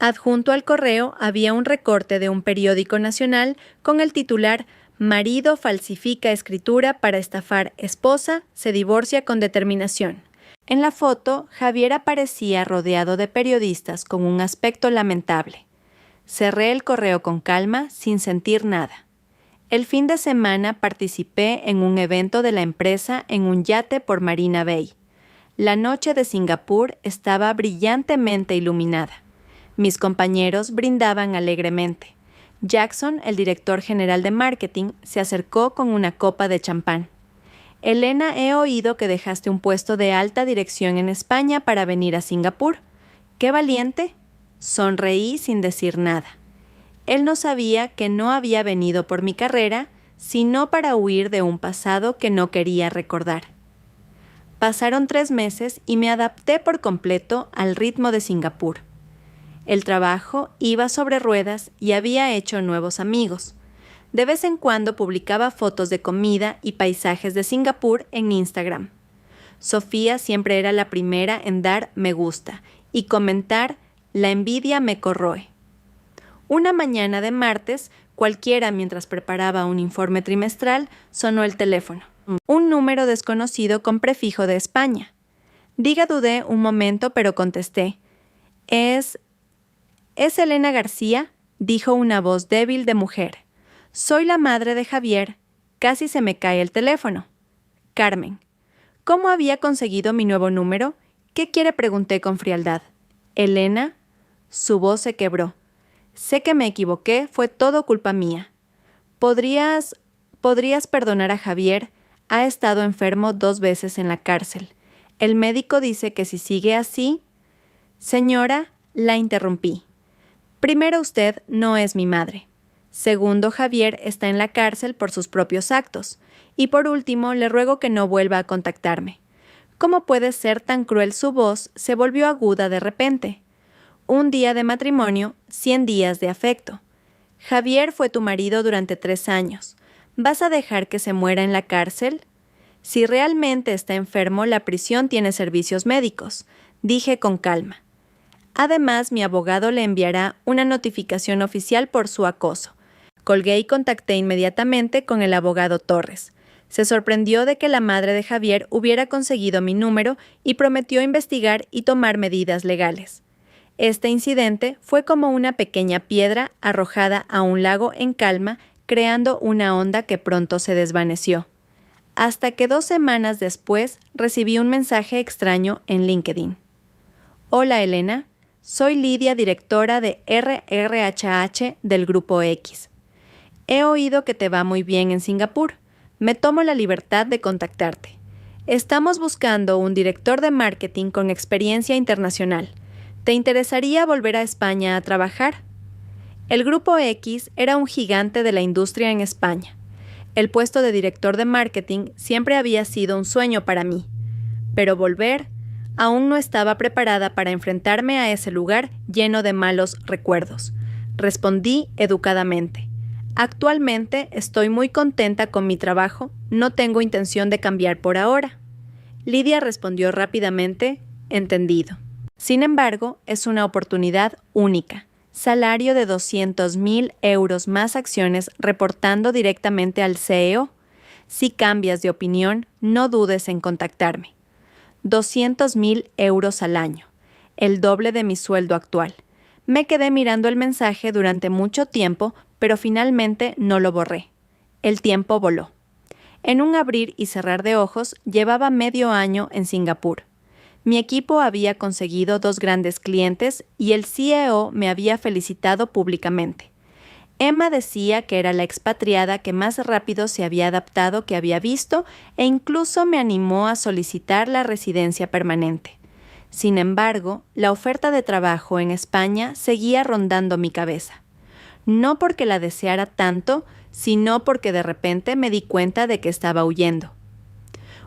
Adjunto al correo había un recorte de un periódico nacional con el titular «Marido falsifica escritura para estafar esposa, se divorcia con determinación». En la foto, Javier aparecía rodeado de periodistas con un aspecto lamentable. Cerré el correo con calma, sin sentir nada. El fin de semana participé en un evento de la empresa en un yate por Marina Bay. La noche de Singapur estaba brillantemente iluminada. Mis compañeros brindaban alegremente. Jackson, el director general de marketing, se acercó con una copa de champán. Elena, he oído que dejaste un puesto de alta dirección en España para venir a Singapur. ¡Qué valiente! Sonreí sin decir nada. Él no sabía que no había venido por mi carrera, sino para huir de un pasado que no quería recordar. Pasaron 3 meses y me adapté por completo al ritmo de Singapur. El trabajo iba sobre ruedas y había hecho nuevos amigos. De vez en cuando publicaba fotos de comida y paisajes de Singapur en Instagram. Sofía siempre era la primera en dar me gusta y comentar «La envidia me corroe». Una mañana de martes, cualquiera mientras preparaba un informe trimestral, sonó el teléfono. Un número desconocido con prefijo de España. Dudé un momento, pero contesté. ¿Es Elena García?», dijo una voz débil de mujer. «Soy la madre de Javier». Casi se me cae el teléfono. Carmen. ¿Cómo había conseguido mi nuevo número? ¿Qué quiere?, pregunté con frialdad. ¿Elena? Su voz se quebró. Sé que me equivoqué, fue todo culpa mía. ¿Podrías perdonar a Javier? Ha estado enfermo 2 veces en la cárcel. El médico dice que si sigue así... Señora, la interrumpí. Primero, usted no es mi madre. Segundo, Javier está en la cárcel por sus propios actos. Y por último, le ruego que no vuelva a contactarme. ¿Cómo puede ser tan cruel? Su voz se volvió aguda de repente. 1 día de matrimonio, 100 días de afecto. Javier fue tu marido durante 3 años. ¿Vas a dejar que se muera en la cárcel? Si realmente está enfermo, la prisión tiene servicios médicos, dije con calma. Además, mi abogado le enviará una notificación oficial por su acoso. Colgué y contacté inmediatamente con el abogado Torres. Se sorprendió de que la madre de Javier hubiera conseguido mi número y prometió investigar y tomar medidas legales. Este incidente fue como una pequeña piedra arrojada a un lago en calma, creando una onda que pronto se desvaneció. Hasta que 2 semanas después recibí un mensaje extraño en LinkedIn. Hola Elena, soy Lidia, directora de RRHH del Grupo X. He oído que te va muy bien en Singapur. Me tomo la libertad de contactarte. Estamos buscando un director de marketing con experiencia internacional. ¿Te interesaría volver a España a trabajar? El Grupo X era un gigante de la industria en España. El puesto de director de marketing siempre había sido un sueño para mí. Pero volver, aún no estaba preparada para enfrentarme a ese lugar lleno de malos recuerdos. Respondí educadamente. Actualmente estoy muy contenta con mi trabajo, no tengo intención de cambiar por ahora. Lidia respondió rápidamente, entendido. Sin embargo, es una oportunidad única. Salario de 200.000 euros más acciones reportando directamente al CEO. Si cambias de opinión, no dudes en contactarme. 200.000 euros al año, el doble de mi sueldo actual. Me quedé mirando el mensaje durante mucho tiempo, pero finalmente no lo borré. El tiempo voló. En un abrir y cerrar de ojos, llevaba medio año en Singapur. Mi equipo había conseguido 2 grandes clientes y el CEO me había felicitado públicamente. Emma decía que era la expatriada que más rápido se había adaptado que había visto e incluso me animó a solicitar la residencia permanente. Sin embargo, la oferta de trabajo en España seguía rondando mi cabeza. No porque la deseara tanto, sino porque de repente me di cuenta de que estaba huyendo.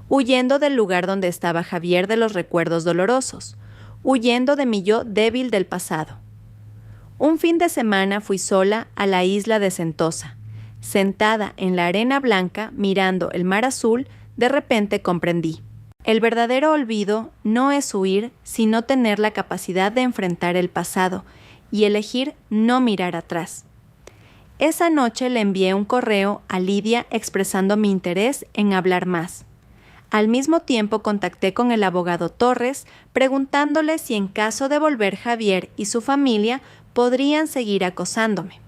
Huyendo del lugar donde estaba Javier de los recuerdos dolorosos, huyendo de mi yo débil del pasado. Un fin de semana fui sola a la isla de Sentosa. Sentada en la arena blanca, mirando el mar azul, de repente comprendí. El verdadero olvido no es huir, sino tener la capacidad de enfrentar el pasado y elegir no mirar atrás. Esa noche le envié un correo a Lidia expresando mi interés en hablar más. Al mismo tiempo contacté con el abogado Torres, preguntándole si en caso de volver Javier y su familia podrían seguir acosándome.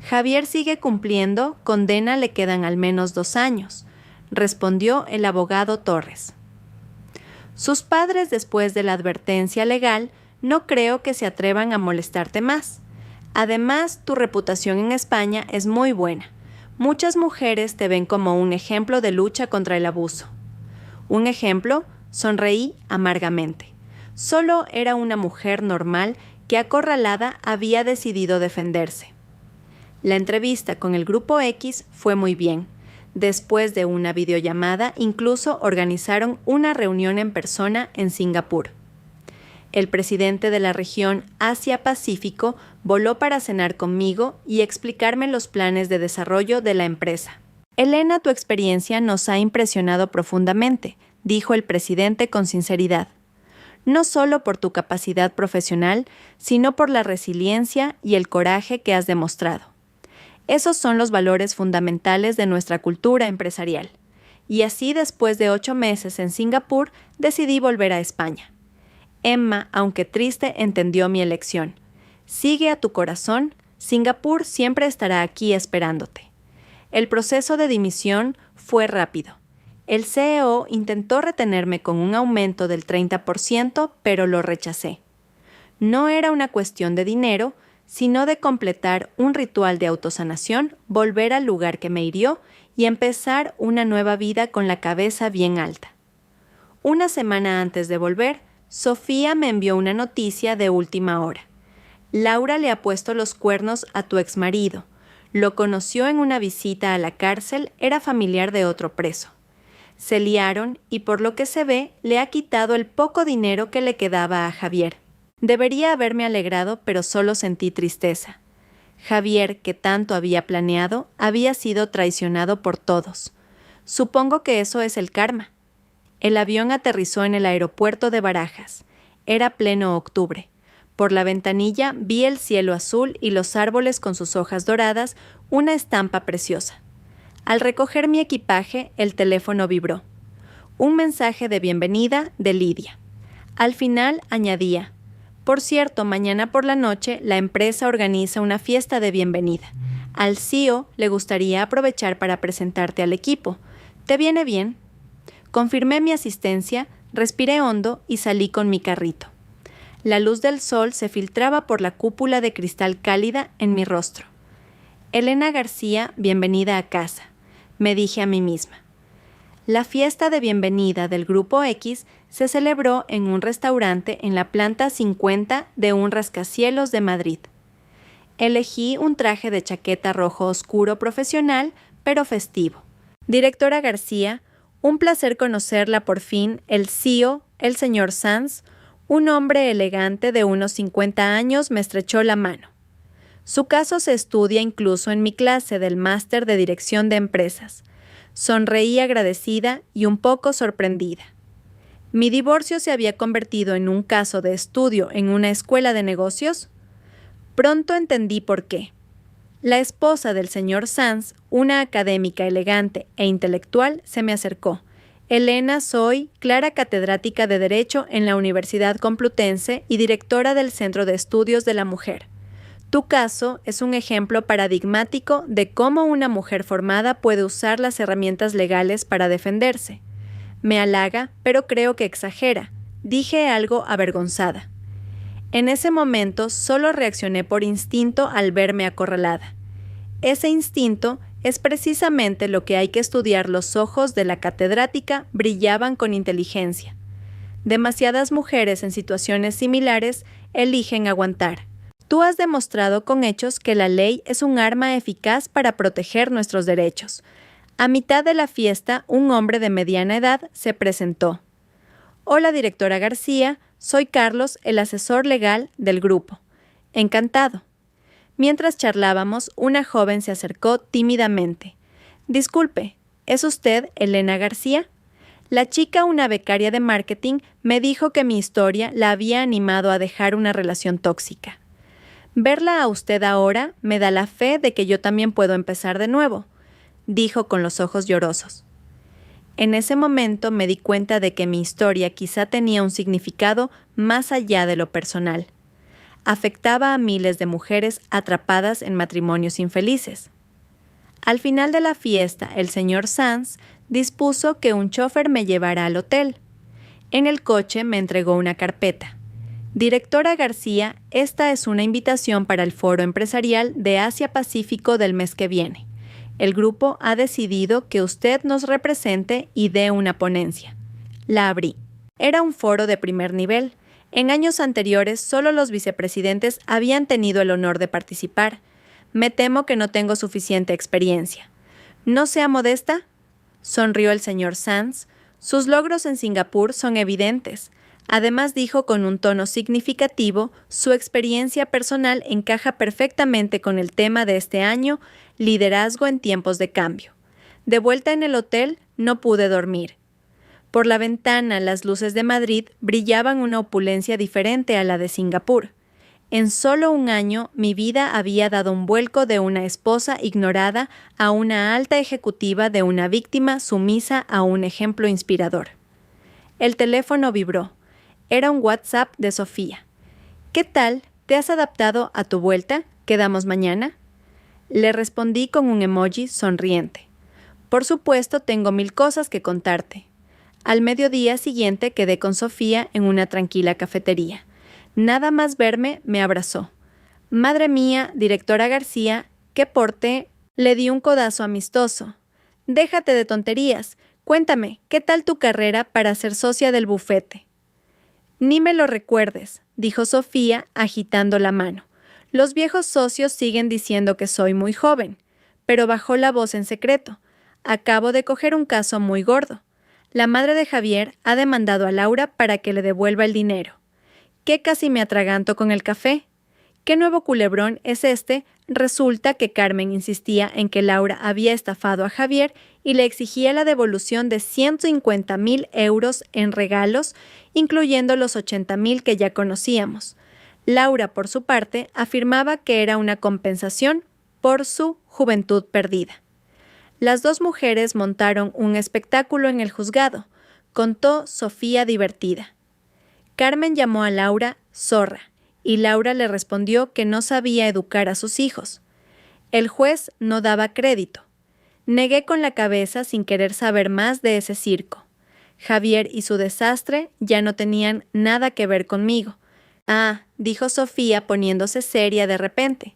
Javier sigue cumpliendo, condena le quedan al menos 2 años, respondió el abogado Torres. Sus padres, después de la advertencia legal, no creo que se atrevan a molestarte más. Además, tu reputación en España es muy buena. Muchas mujeres te ven como un ejemplo de lucha contra el abuso. Un ejemplo, sonreí amargamente. Solo era una mujer normal que acorralada había decidido defenderse. La entrevista con el Grupo X fue muy bien. Después de una videollamada, incluso organizaron una reunión en persona en Singapur. El presidente de la región Asia-Pacífico voló para cenar conmigo y explicarme los planes de desarrollo de la empresa. Elena, tu experiencia nos ha impresionado profundamente, dijo el presidente con sinceridad. No solo por tu capacidad profesional, sino por la resiliencia y el coraje que has demostrado. Esos son los valores fundamentales de nuestra cultura empresarial. Y así, después de 8 meses en Singapur, decidí volver a España. Emma, aunque triste, entendió mi elección. Sigue a tu corazón, Singapur siempre estará aquí esperándote. El proceso de dimisión fue rápido. El CEO intentó retenerme con un aumento del 30%, pero lo rechacé. No era una cuestión de dinero, sino de completar un ritual de autosanación, volver al lugar que me hirió y empezar una nueva vida con la cabeza bien alta. Una semana antes de volver, Sofía me envió una noticia de última hora. Laura le ha puesto los cuernos a tu exmarido. Lo conoció en una visita a la cárcel, era familiar de otro preso. Se liaron y por lo que se ve, le ha quitado el poco dinero que le quedaba a Javier. Debería haberme alegrado, pero solo sentí tristeza. Javier, que tanto había planeado, había sido traicionado por todos. Supongo que eso es el karma. El avión aterrizó en el aeropuerto de Barajas. Era pleno octubre. Por la ventanilla vi el cielo azul y los árboles con sus hojas doradas, una estampa preciosa. Al recoger mi equipaje, el teléfono vibró. Un mensaje de bienvenida de Lidia. Al final añadía: por cierto, mañana por la noche la empresa organiza una fiesta de bienvenida. Al CEO le gustaría aprovechar para presentarte al equipo. ¿Te viene bien? Confirmé mi asistencia, respiré hondo y salí con mi carrito. La luz del sol se filtraba por la cúpula de cristal cálida en mi rostro. Elena García, bienvenida a casa, me dije a mí misma. La fiesta de bienvenida del Grupo X se celebró en un restaurante en la planta 50 de un rascacielos de Madrid. Elegí un traje de chaqueta rojo oscuro profesional, pero festivo. Directora García, un placer conocerla por fin, el CEO, el señor Sanz, un hombre elegante de unos 50 años me estrechó la mano. Su caso se estudia incluso en mi clase del máster de dirección de empresas. Sonreí agradecida y un poco sorprendida. ¿Mi divorcio se había convertido en un caso de estudio en una escuela de negocios? Pronto entendí por qué. La esposa del señor Sanz, una académica elegante e intelectual, se me acercó. Elena, soy Clara, catedrática de Derecho en la Universidad Complutense y directora del Centro de Estudios de la Mujer. Tu caso es un ejemplo paradigmático de cómo una mujer formada puede usar las herramientas legales para defenderse. Me halaga, pero creo que exagera. Dije algo avergonzada. En ese momento solo reaccioné por instinto al verme acorralada. Ese instinto es precisamente lo que hay que estudiar. Los ojos de la catedrática brillaban con inteligencia. Demasiadas mujeres en situaciones similares eligen aguantar. Tú has demostrado con hechos que la ley es un arma eficaz para proteger nuestros derechos. A mitad de la fiesta, un hombre de mediana edad se presentó. Hola, directora García, soy Carlos, el asesor legal del grupo. Encantado. Mientras charlábamos, una joven se acercó tímidamente. Disculpe, ¿es usted Elena García? La chica, una becaria de marketing, me dijo que mi historia la había animado a dejar una relación tóxica. Verla a usted ahora me da la fe de que yo también puedo empezar de nuevo, dijo con los ojos llorosos. En ese momento me di cuenta de que mi historia quizá tenía un significado más allá de lo personal. Afectaba a miles de mujeres atrapadas en matrimonios infelices. Al final de la fiesta, el señor Sanz dispuso que un chofer me llevara al hotel. En el coche me entregó una carpeta. Directora García, esta es una invitación para el Foro Empresarial de Asia-Pacífico del mes que viene. El grupo ha decidido que usted nos represente y dé una ponencia. La abrí. Era un foro de primer nivel. En años anteriores, solo los vicepresidentes habían tenido el honor de participar. Me temo que no tengo suficiente experiencia. ¿No sea modesta?, sonrió el señor Sanz. Sus logros en Singapur son evidentes. Además, dijo con un tono significativo, su experiencia personal encaja perfectamente con el tema de este año, liderazgo en tiempos de cambio. De vuelta en el hotel, no pude dormir. Por la ventana, las luces de Madrid brillaban una opulencia diferente a la de Singapur. En solo un año, mi vida había dado un vuelco de una esposa ignorada a una alta ejecutiva, de una víctima sumisa a un ejemplo inspirador. El teléfono vibró. Era un WhatsApp de Sofía. ¿Qué tal? ¿Te has adaptado a tu vuelta? ¿Quedamos mañana? Le respondí con un emoji sonriente. Por supuesto, tengo 1000 cosas que contarte. Al mediodía siguiente quedé con Sofía en una tranquila cafetería. Nada más verme, me abrazó. Madre mía, directora García, qué porte. Le di un codazo amistoso. Déjate de tonterías. Cuéntame, ¿qué tal tu carrera para ser socia del bufete? Ni me lo recuerdes, dijo Sofía agitando la mano. Los viejos socios siguen diciendo que soy muy joven, pero bajó la voz en secreto. Acabo de coger un caso muy gordo. La madre de Javier ha demandado a Laura para que le devuelva el dinero. ¿Qué casi me atraganto con el café? ¿Qué nuevo culebrón es este? Resulta que Carmen insistía en que Laura había estafado a Javier y le exigía la devolución de 150,000 euros en regalos, incluyendo los 80,000 que ya conocíamos. Laura, por su parte, afirmaba que era una compensación por su juventud perdida. Las dos mujeres montaron un espectáculo en el juzgado, contó Sofía divertida. Carmen llamó a Laura zorra, y Laura le respondió que no sabía educar a sus hijos. El juez no daba crédito. Negué con la cabeza sin querer saber más de ese circo. Javier y su desastre ya no tenían nada que ver conmigo. Ah, dijo Sofía poniéndose seria de repente.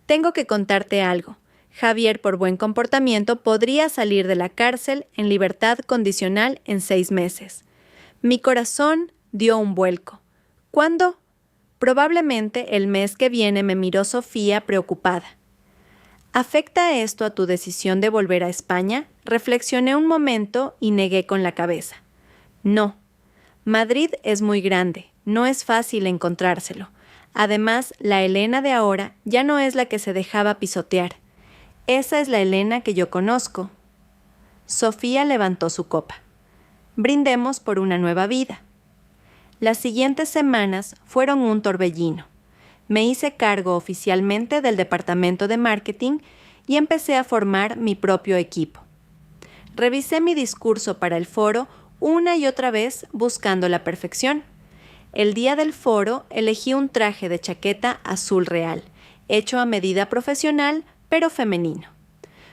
Tengo que contarte algo. Javier, por buen comportamiento, podría salir de la cárcel en libertad condicional en 6 meses. Mi corazón dio un vuelco. ¿Cuándo? Probablemente el mes que viene, me miró Sofía preocupada. ¿Afecta esto a tu decisión de volver a España? Reflexioné un momento y negué con la cabeza. No. Madrid es muy grande, no es fácil encontrárselo. Además, la Elena de ahora ya no es la que se dejaba pisotear. Esa es la Elena que yo conozco. Sofía levantó su copa. Brindemos por una nueva vida. Las siguientes semanas fueron un torbellino. Me hice cargo oficialmente del departamento de marketing y empecé a formar mi propio equipo. Revisé mi discurso para el foro una y otra vez buscando la perfección. El día del foro elegí un traje de chaqueta azul real, hecho a medida profesional, pero femenino.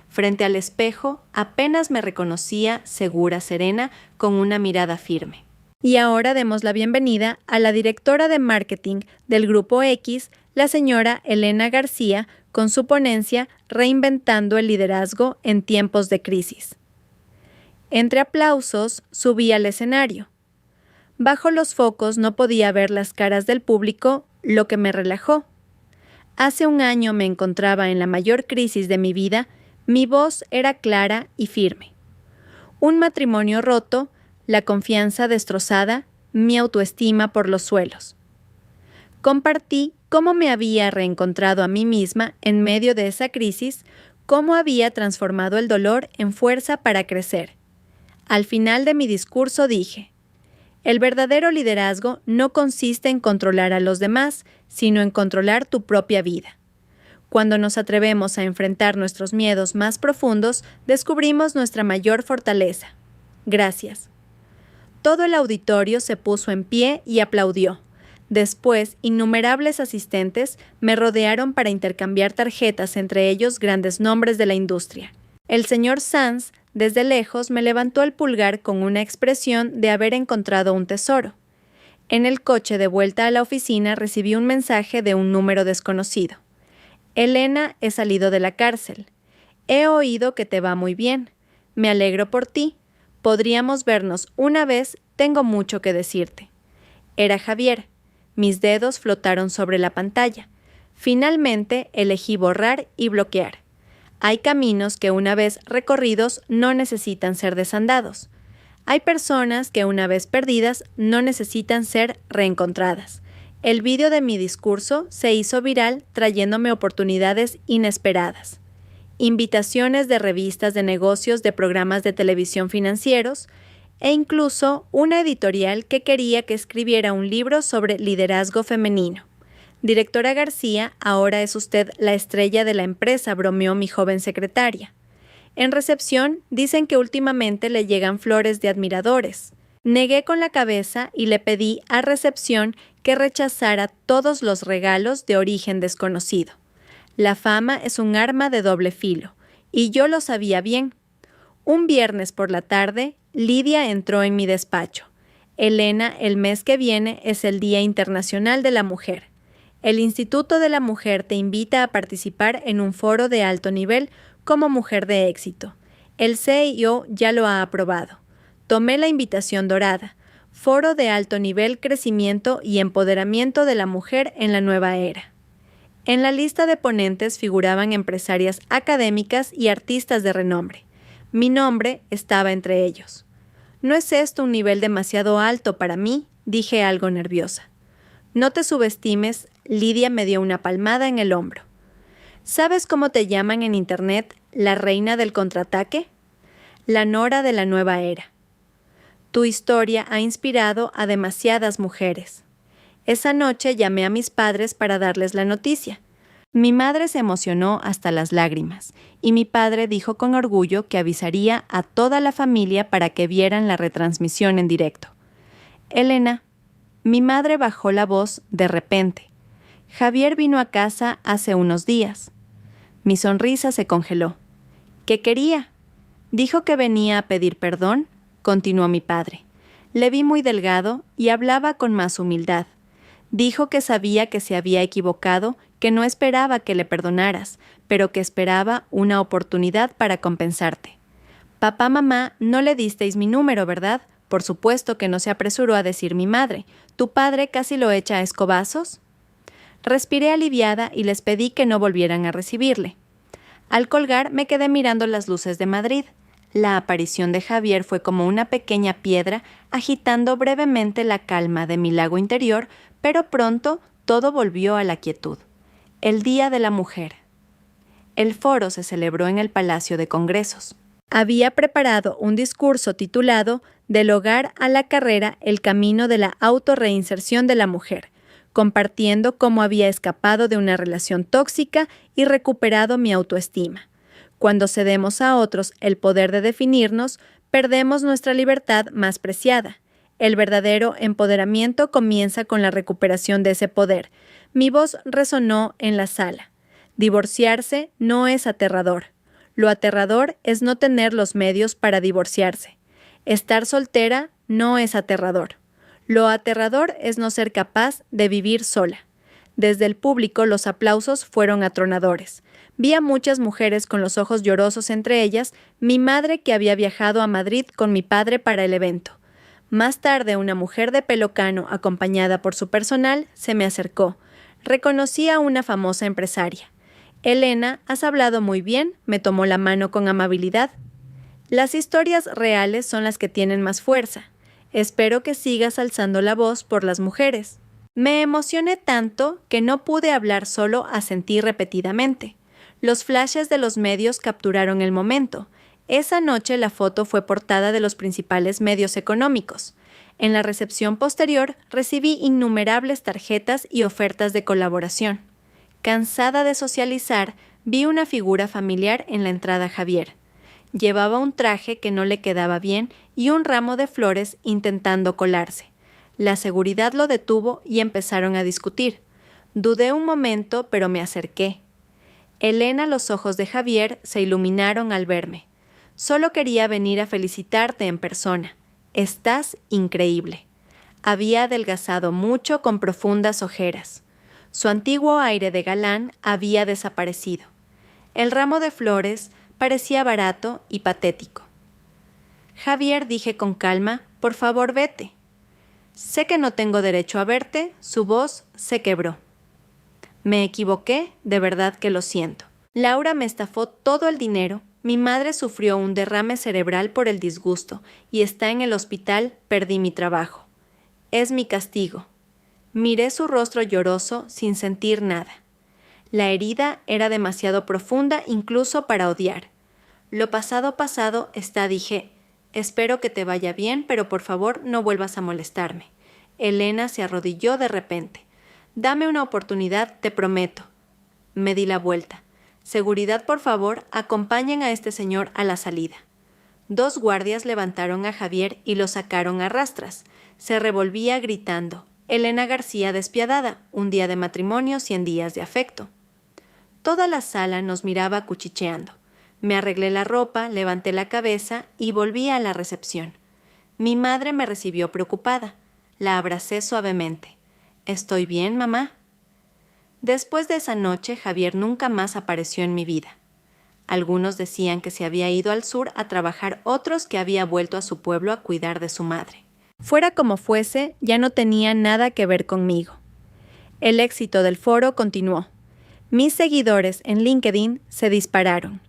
Frente al espejo apenas me reconocía segura, serena, con una mirada firme. Y ahora demos la bienvenida a la directora de marketing del Grupo X, la señora Elena García, con su ponencia Reinventando el liderazgo en tiempos de crisis. Entre aplausos subí al escenario. Bajo los focos no podía ver las caras del público, lo que me relajó. Hace un año me encontraba en la mayor crisis de mi vida, mi voz era clara y firme. Un matrimonio roto, la confianza destrozada, mi autoestima por los suelos. Compartí cómo me había reencontrado a mí misma en medio de esa crisis, cómo había transformado el dolor en fuerza para crecer. Al final de mi discurso dije, el verdadero liderazgo no consiste en controlar a los demás, sino en controlar tu propia vida. Cuando nos atrevemos a enfrentar nuestros miedos más profundos, descubrimos nuestra mayor fortaleza. Gracias. Todo el auditorio se puso en pie y aplaudió. Después, innumerables asistentes me rodearon para intercambiar tarjetas, entre ellos grandes nombres de la industria. El señor Sanz, desde lejos, me levantó el pulgar con una expresión de haber encontrado un tesoro. En el coche de vuelta a la oficina recibí un mensaje de un número desconocido. Elena, he salido de la cárcel. He oído que te va muy bien. Me alegro por ti. Podríamos vernos una vez, tengo mucho que decirte. Era Javier. Mis dedos flotaron sobre la pantalla. Finalmente elegí borrar y bloquear. Hay caminos que una vez recorridos no necesitan ser desandados. Hay personas que una vez perdidas no necesitan ser reencontradas. El vídeo de mi discurso se hizo viral trayéndome oportunidades inesperadas. Invitaciones de revistas de negocios, de programas de televisión financieros e incluso una editorial que quería que escribiera un libro sobre liderazgo femenino. Directora García, ahora es usted la estrella de la empresa, bromeó mi joven secretaria. En recepción dicen que últimamente le llegan flores de admiradores. Negué con la cabeza y le pedí a recepción que rechazara todos los regalos de origen desconocido. La fama es un arma de doble filo, y yo lo sabía bien. Un viernes por la tarde, Lidia entró en mi despacho. Elena, el mes que viene es el Día Internacional de la Mujer. El Instituto de la Mujer te invita a participar en un foro de alto nivel como mujer de éxito. El CEO ya lo ha aprobado. Tomé la invitación dorada. Foro de alto nivel, crecimiento y empoderamiento de la mujer en la nueva era. En la lista de ponentes figuraban empresarias académicas y artistas de renombre. Mi nombre estaba entre ellos. ¿No es esto un nivel demasiado alto para mí?, dije algo nerviosa. No te subestimes, Lidia me dio una palmada en el hombro. ¿Sabes cómo te llaman en internet la reina del contraataque? La Nora de la nueva era. Tu historia ha inspirado a demasiadas mujeres. Esa noche llamé a mis padres para darles la noticia. Mi madre se emocionó hasta las lágrimas, y mi padre dijo con orgullo que avisaría a toda la familia para que vieran la retransmisión en directo. Elena, mi madre bajó la voz de repente. Javier vino a casa hace unos días. Mi sonrisa se congeló. ¿Qué quería? Dijo que venía a pedir perdón, continuó mi padre. Le vi muy delgado y hablaba con más humildad. Dijo que sabía que se había equivocado, que no esperaba que le perdonaras, pero que esperaba una oportunidad para compensarte. Papá, mamá, no le disteis mi número, ¿verdad? Por supuesto que no se apresuró a decir mi madre. ¿Tu padre casi lo echa a escobazos? Respiré aliviada y les pedí que no volvieran a recibirle. Al colgar me quedé mirando las luces de Madrid. La aparición de Javier fue como una pequeña piedra agitando brevemente la calma de mi lago interior, pero pronto todo volvió a la quietud. El Día de la Mujer. El foro se celebró en el Palacio de Congresos. Había preparado un discurso titulado Del hogar a la carrera, el camino de la autorreinserción de la mujer, compartiendo cómo había escapado de una relación tóxica y recuperado mi autoestima. Cuando cedemos a otros el poder de definirnos, perdemos nuestra libertad más preciada. El verdadero empoderamiento comienza con la recuperación de ese poder. Mi voz resonó en la sala. Divorciarse no es aterrador. Lo aterrador es no tener los medios para divorciarse. Estar soltera no es aterrador. Lo aterrador es no ser capaz de vivir sola. Desde el público los aplausos fueron atronadores. Vi a muchas mujeres con los ojos llorosos, entre ellas mi madre, que había viajado a Madrid con mi padre para el evento. Más tarde una mujer de pelo cano, acompañada por su personal, se me acercó. Reconocí a una famosa empresaria. Elena, has hablado muy bien, me tomó la mano con amabilidad. Las historias reales son las que tienen más fuerza. Espero que sigas alzando la voz por las mujeres. Me emocioné tanto que no pude hablar, solo asentí repetidamente. Los flashes de los medios capturaron el momento. Esa noche la foto fue portada de los principales medios económicos. En la recepción posterior recibí innumerables tarjetas y ofertas de colaboración. Cansada de socializar, vi una figura familiar en la entrada Javier. Llevaba un traje que no le quedaba bien y un ramo de flores intentando colarse. La seguridad lo detuvo y empezaron a discutir. Dudé un momento, pero me acerqué. Elena, los ojos de Javier se iluminaron al verme. Solo quería venir a felicitarte en persona. Estás increíble. Había adelgazado mucho con profundas ojeras. Su antiguo aire de galán había desaparecido. El ramo de flores parecía barato y patético. Javier, dije con calma, por favor vete. Sé que no tengo derecho a verte, su voz se quebró. Me equivoqué, de verdad que lo siento. Laura me estafó todo el dinero, mi madre sufrió un derrame cerebral por el disgusto y está en el hospital, perdí mi trabajo. Es mi castigo. Miré su rostro lloroso sin sentir nada. La herida era demasiado profunda incluso para odiar. Lo pasado pasado está, dije. Espero que te vaya bien, pero por favor no vuelvas a molestarme. Elena se arrodilló de repente. Dame una oportunidad, te prometo. Me di la vuelta. Seguridad, por favor, acompañen a este señor a la salida. 2 guardias levantaron a Javier y lo sacaron a rastras. Se revolvía gritando. Elena García despiadada, un día de matrimonio, 100 días de afecto. Toda la sala nos miraba cuchicheando. Me arreglé la ropa, levanté la cabeza y volví a la recepción. Mi madre me recibió preocupada. La abracé suavemente. ¿Estoy bien, mamá? Después de esa noche, Javier nunca más apareció en mi vida. Algunos decían que se había ido al sur a trabajar, otros que había vuelto a su pueblo a cuidar de su madre. Fuera como fuese, ya no tenía nada que ver conmigo. El éxito del foro continuó. Mis seguidores en LinkedIn se dispararon.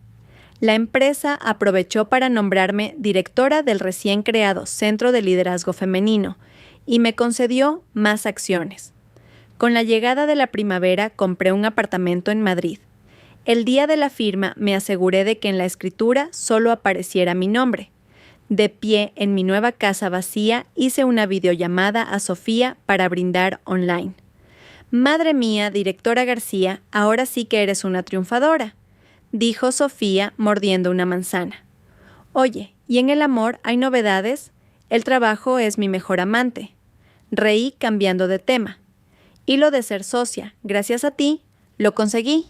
La empresa aprovechó para nombrarme directora del recién creado Centro de Liderazgo Femenino y me concedió más acciones. Con la llegada de la primavera compré un apartamento en Madrid. El día de la firma me aseguré de que en la escritura solo apareciera mi nombre. De pie en mi nueva casa vacía hice una videollamada a Sofía para brindar online. Madre mía, directora García, ahora sí que eres una triunfadora, dijo Sofía mordiendo una manzana. Oye, ¿y en el amor hay novedades? El trabajo es mi mejor amante. Reí cambiando de tema. Y lo de ser socia, gracias a ti, lo conseguí,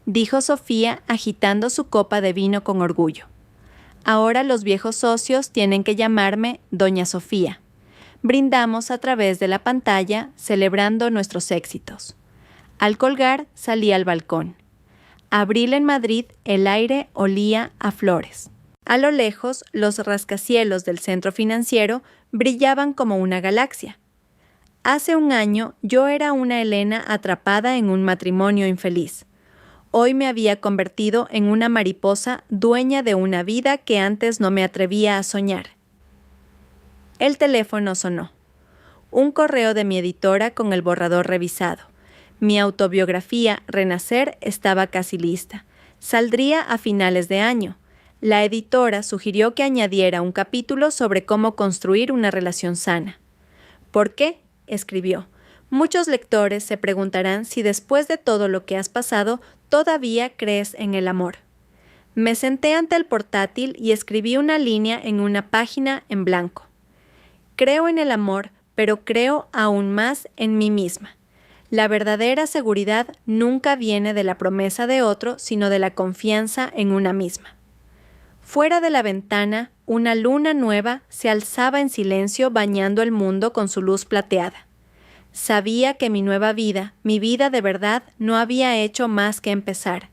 dijo Sofía agitando su copa de vino con orgullo. Ahora los viejos socios tienen que llamarme Doña Sofía. Brindamos a través de la pantalla celebrando nuestros éxitos. Al colgar salí al balcón. Abril en Madrid, el aire olía a flores. A lo lejos, los rascacielos del centro financiero brillaban como una galaxia. Hace un año yo era una Elena atrapada en un matrimonio infeliz. Hoy me había convertido en una mariposa dueña de una vida que antes no me atrevía a soñar. El teléfono sonó. Un correo de mi editora con el borrador revisado. Mi autobiografía, Renacer, estaba casi lista. Saldría a finales de año. La editora sugirió que añadiera un capítulo sobre cómo construir una relación sana. ¿Por qué?, escribió. Muchos lectores se preguntarán si después de todo lo que has pasado todavía crees en el amor. Me senté ante el portátil y escribí una línea en una página en blanco. Creo en el amor, pero creo aún más en mí misma. La verdadera seguridad nunca viene de la promesa de otro, sino de la confianza en una misma. Fuera de la ventana, una luna nueva se alzaba en silencio bañando el mundo con su luz plateada. Sabía que mi nueva vida, mi vida de verdad, no había hecho más que empezar.